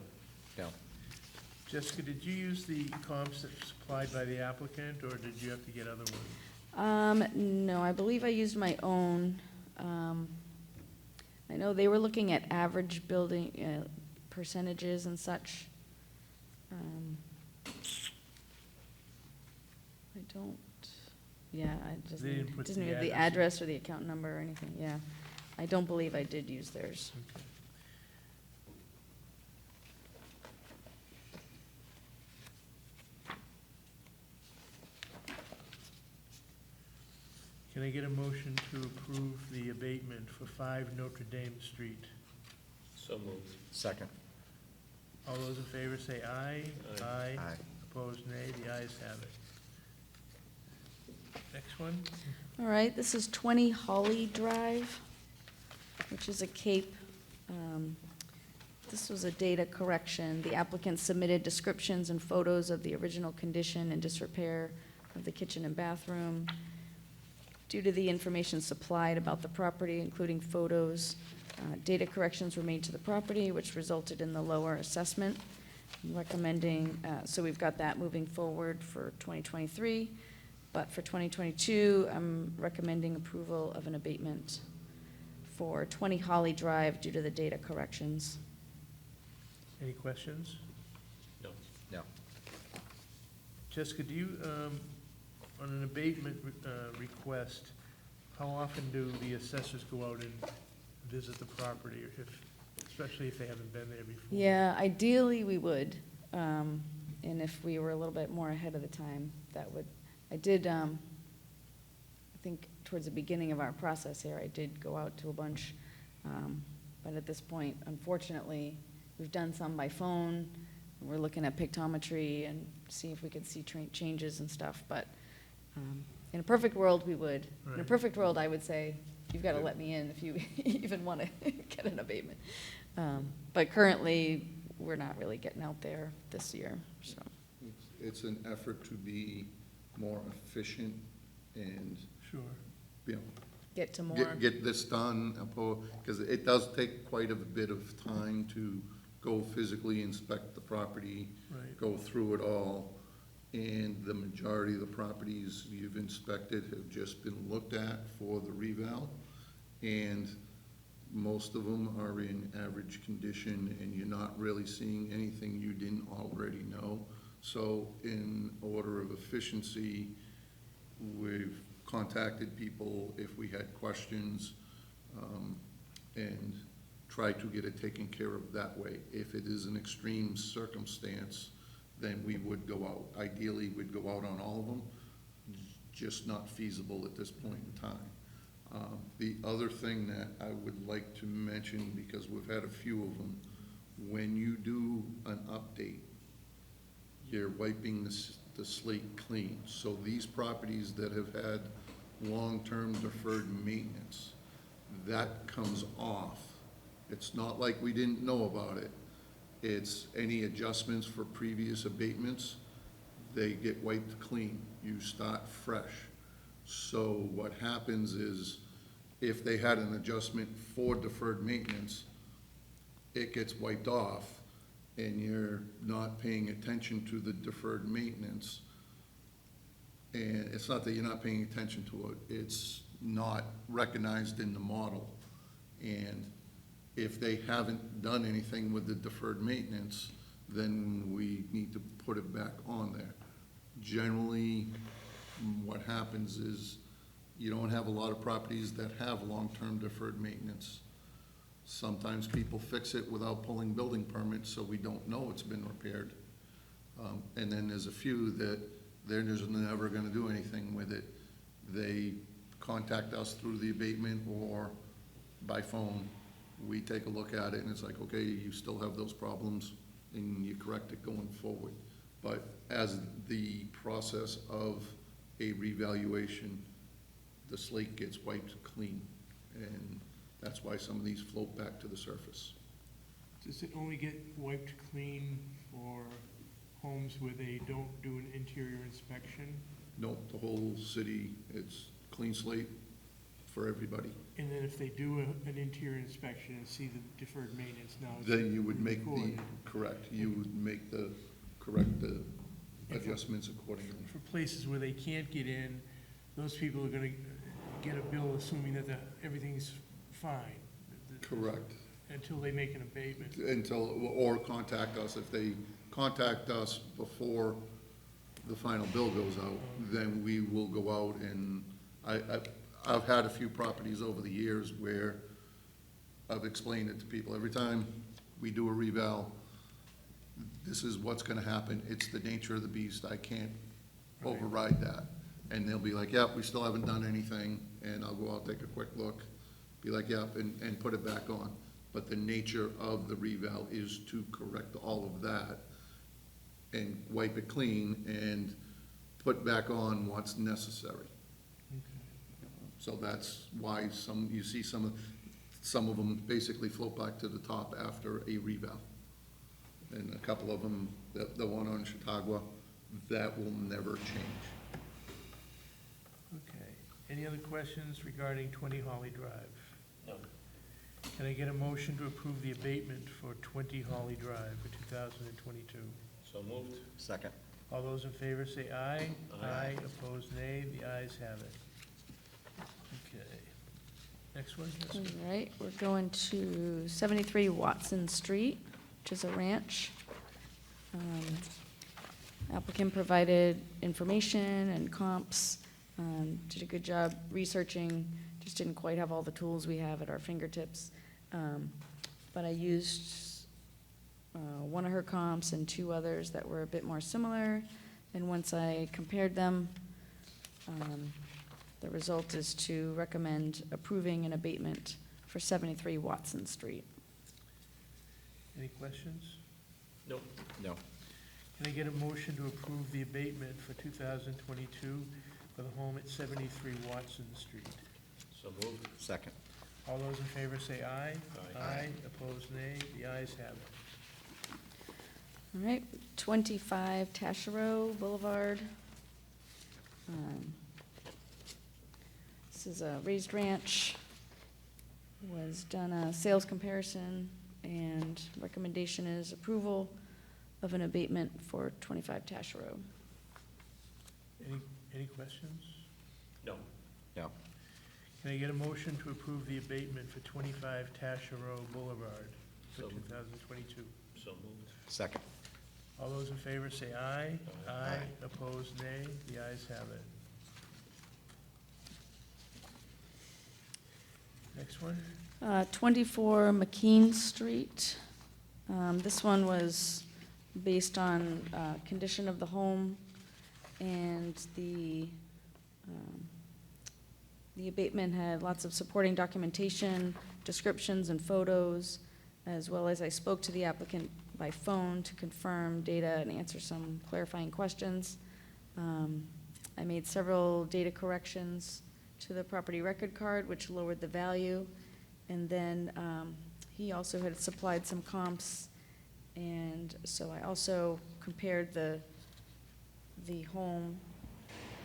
No. Jessica, did you use the comps that were supplied by the applicant, or did you have to get other ones? No, I believe I used my own. I know they were looking at average building percentages and such. I don't, yeah, I just, They didn't put doesn't the have the address in? address or the account number or anything, yeah. I don't believe I did use theirs. Okay. Can I get a motion to approve the abatement for 5 Notre Dame Street? So moved. Second. All those in favor say aye. Aye. Aye. Opposed, nay. The ayes have it. Next one? All right, this is 20 Holly Drive, which is a Cape. This was a data correction. The applicant submitted descriptions and photos of the original condition and disrepair of the kitchen and bathroom. Due to the information supplied about the property, including photos, data corrections were made to the property, which resulted in the lower assessment. I'm recommending, so we've got that moving forward for 2023. But for 2022, I'm recommending approval of an abatement for 20 Holly Drive due to the data corrections. Any questions? No. No. Jessica, do you, on an abatement request, how often do the assessors go out and visit the property, especially if they haven't been there before? Yeah, ideally we would, and if we were a little bit more ahead of the time, that would, I did, I think towards the beginning of our process here, I did go out to a bunch, but at this point, unfortunately, we've done some by phone. We're looking at pictometry and see if we could see changes and stuff, but in a perfect world, we would. In a Right. perfect world, I would say, you've got to let me in if you even want to get an abatement. But currently, we're not really getting out there this year, so. It's an effort to be more efficient and, Sure. you know, Get to more. get this done, because it does take quite a bit of time to go physically inspect the property, Right. go through it all, and the majority of the properties you've inspected have just been looked at for the reval, and most of them are in average condition, and you're not really seeing anything you didn't already know. So in order of efficiency, we've contacted people if we had questions, and tried to get it taken care of that way. If it is an extreme circumstance, then we would go out. Ideally, we'd go out on all of them, just not feasible at this point in time. The other thing that I would like to mention, because we've had a few of them, when you do an update, you're wiping the slate clean. So these properties that have had long-term deferred maintenance, that comes off. It's not like we didn't know about it. It's any adjustments for previous abatements, they get wiped clean. You start fresh. So what happens is, if they had an adjustment for deferred maintenance, it gets wiped off, and you're not paying attention to the deferred maintenance. And it's not that you're not paying attention to it, it's not recognized in the model. And if they haven't done anything with the deferred maintenance, then we need to put it back on there. Generally, what happens is, you don't have a lot of properties that have long-term deferred maintenance. Sometimes people fix it without pulling building permits, so we don't know it's been repaired. And then there's a few that they're just never gonna do anything with it. They contact us through the abatement or by phone. We take a look at it, and it's like, okay, you still have those problems, and you correct it going forward. But as the process of a revaluation, the slate gets wiped clean, and that's why some of these float back to the surface. Does it only get wiped clean for homes where they don't do an interior inspection? Nope, the whole city, it's clean slate for everybody. And then if they do an interior inspection and see the deferred maintenance now, it's Then you would make the, recorded. correct, you would make the, correct the adjustments accordingly. For places where they can't get in, those people are gonna get a bill assuming that everything's fine. Correct. until they make an abatement. Or contact us. If they contact us before the final bill goes out, then we will go out and, I've had a few properties over the years where I've explained it to people. Every time we do a reval, this is what's gonna happen. It's the nature of the beast. I can't override that. And they'll be like, yep, we still haven't done anything, and I'll go out, take a quick look, be like, yep, and put it back on. But the nature of the reval is to correct all of that and wipe it clean and put back on what's necessary. So that's why you see some of them basically float back to the top after a reval. And a couple of them, the one on Chautauqua, that will never change. Okay. Any other questions regarding 20 Holly Drive? No. Can I get a motion to approve the abatement for 20 Holly Drive for 2022? So moved. Second. All those in favor say aye. Aye. Opposed, nay. The ayes have it. Okay. Next one, All Jessica? right, we're going to 73 Watson Street, which is a ranch. Applicant provided information and comps, did a good job researching, just didn't quite have all the tools we have at our fingertips. But I used one of her comps and two others that were a bit more similar, and once I compared them, the result is to recommend approving an abatement for 73 Watson Street. Any questions? Nope. No. Can I get a motion to approve the abatement for 2022 for the home at 73 Watson Street? So moved. Second. All those in favor say aye. Aye. Opposed, nay. The ayes have it. All right, 25 Taschereau Boulevard. This is a raised ranch. Was done a sales comparison, and recommendation is approval of an abatement for 25 Taschereau. Any questions? No. No. Can I get a motion to approve the abatement for 25 Taschereau Boulevard for So- 2022? So moved. Second. All those in favor say aye. Aye. Opposed, nay. The ayes have it. Next one? 24 McKean Street. This one was based on condition of the home, and the abatement had lots of supporting documentation, descriptions and photos, as well as I spoke to the applicant by phone to confirm data and answer some clarifying questions. I made several data corrections to the property record card, which lowered the value. And then he also had supplied some comps, and so I also compared the home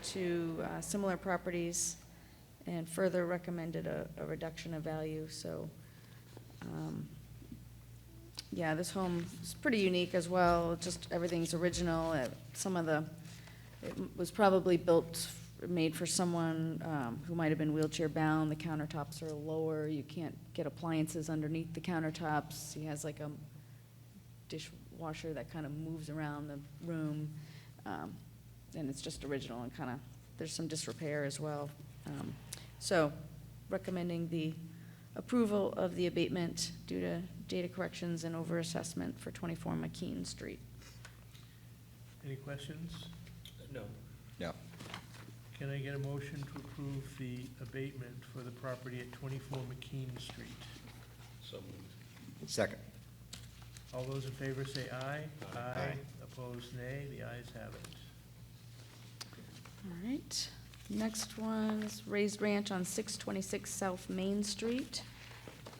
to similar properties and further recommended a reduction of value. So, yeah, this home is pretty unique as well. Just everything's original. It was probably made for someone who might have been wheelchair bound. The countertops are lower. You can't get appliances underneath the countertops. He has like a dishwasher that kind of moves around the room. And it's just original, and kind of, there's some disrepair as well. So recommending the approval of the abatement due to data corrections and overassessment for 24 McKean Street. Any questions? No. No. Can I get a motion to approve the abatement for the property at 24 McKean Street? So moved. Second. All those in favor say aye. Aye. Opposed, nay. The ayes have it. All right, next one is Raised Ranch on 626 South Main Street.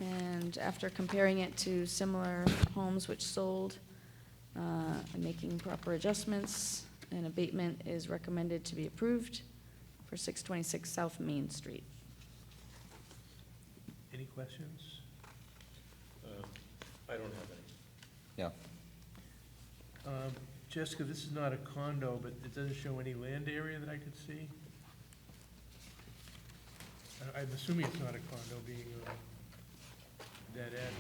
And after comparing it to similar homes which sold, and making proper adjustments, an abatement is recommended to be approved for 626 South Main Street. Any questions? I don't have any. No. Jessica, this is not a condo, but it doesn't show any land area that I could see. I'm assuming it's not a condo being that address.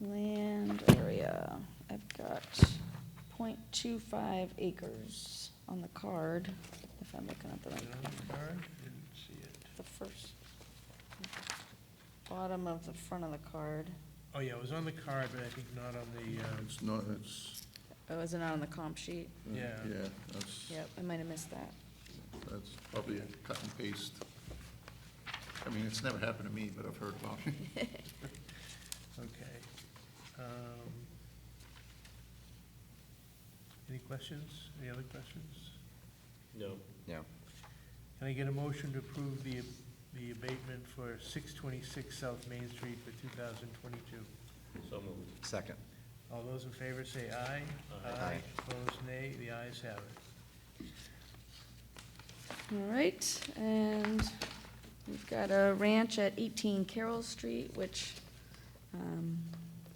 Land area, I've got .25 acres on the card, if I'm looking at the Is right it on the card? Didn't see it. the first bottom of the front of the card. Oh, yeah, it was on the card, but I think not on the, It's not, it's, Oh, is it not on the comp sheet? Yeah. yeah, that's, Yep, I might have missed that. that's probably a cut and paste. I mean, it's never happened to me, but I've heard about it. okay. Any questions? Any other questions? No. No. Can I get a motion to approve the abatement for 626 South Main Street for 2022? So moved. Second. All those in favor say aye. Aye. Opposed, nay. The ayes have it. All right, and we've got a ranch at 18 Carroll Street, which,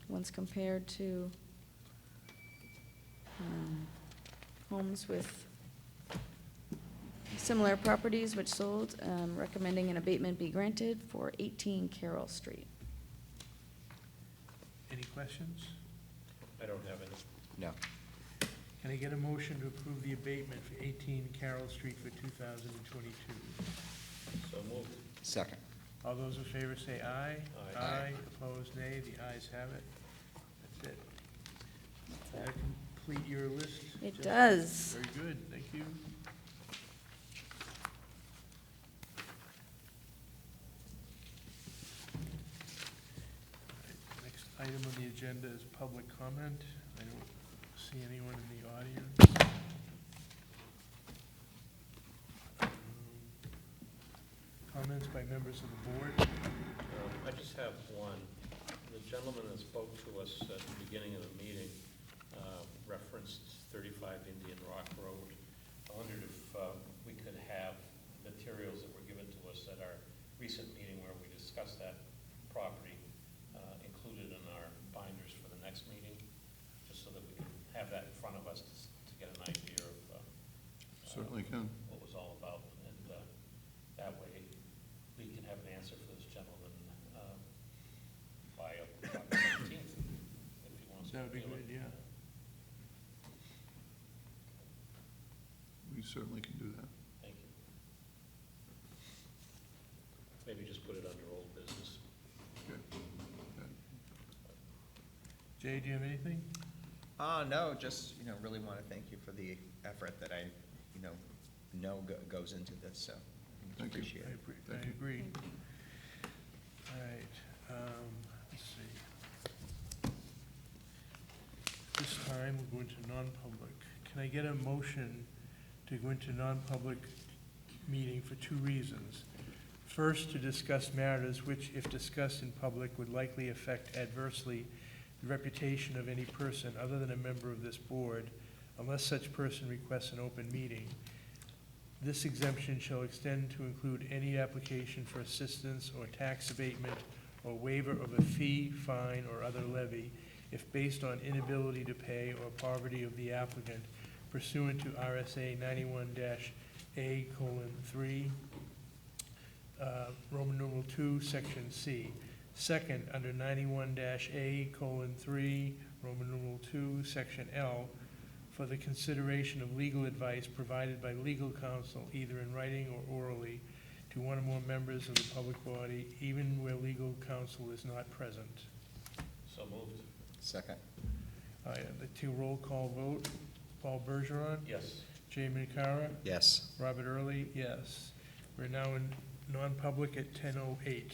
once compared to homes with similar properties which sold, recommending an abatement be granted for 18 Carroll Street. Any questions? I don't have any. No. Can I get a motion to approve the abatement for 18 Carroll Street for 2022? So moved. Second. All those in favor say aye. Aye. Opposed, nay. The ayes have it. That's it. Does that complete your list? It Jessica? does. Very good, thank you. Next item on the agenda is public comment. I don't see anyone in the audience. Comments by members of the board? I just have one. The gentleman that spoke to us at the beginning of the meeting referenced 35 Indian Rock Road. I wondered if we could have materials that were given to us at our recent meeting where we discussed that property included in our binders for the next meeting, just so that we can have that in front of us to get an idea of Certainly can. what was all about, and that way we can have an answer for this gentleman by October 17th, if he wants to. That would be appeal it. good, yeah. We certainly can do that. Thank you. Maybe just put it under old business. Okay. Okay. Jay, do you have anything? No, just, really want to thank you for the effort that I, know goes into this, so I think it's Thank you. appreciated. I Thank you. agree. All right, let's see. This time, we'll go into non-public. Can I get a motion to go into non-public meeting for two reasons? First, to discuss matters which, if discussed in public, would likely affect adversely the reputation of any person other than a member of this board, unless such person requests an open meeting. This exemption shall extend to include any application for assistance or tax abatement or waiver of a fee, fine, or other levy if based on inability to pay or poverty of the applicant pursuant to RSA 91-A:3, Roman numeral 2, Section C. Second, under 91-A:3, Roman numeral 2, Section L, for the consideration of legal advice provided by legal counsel, either in writing or orally, to one or more members of the public body, even where legal counsel is not present. So moved. Second. The two roll call vote. Paul Bergeron? Yes. Jay Mincara? Yes. Robert Early? Yes. We're now in non-public at 10:08.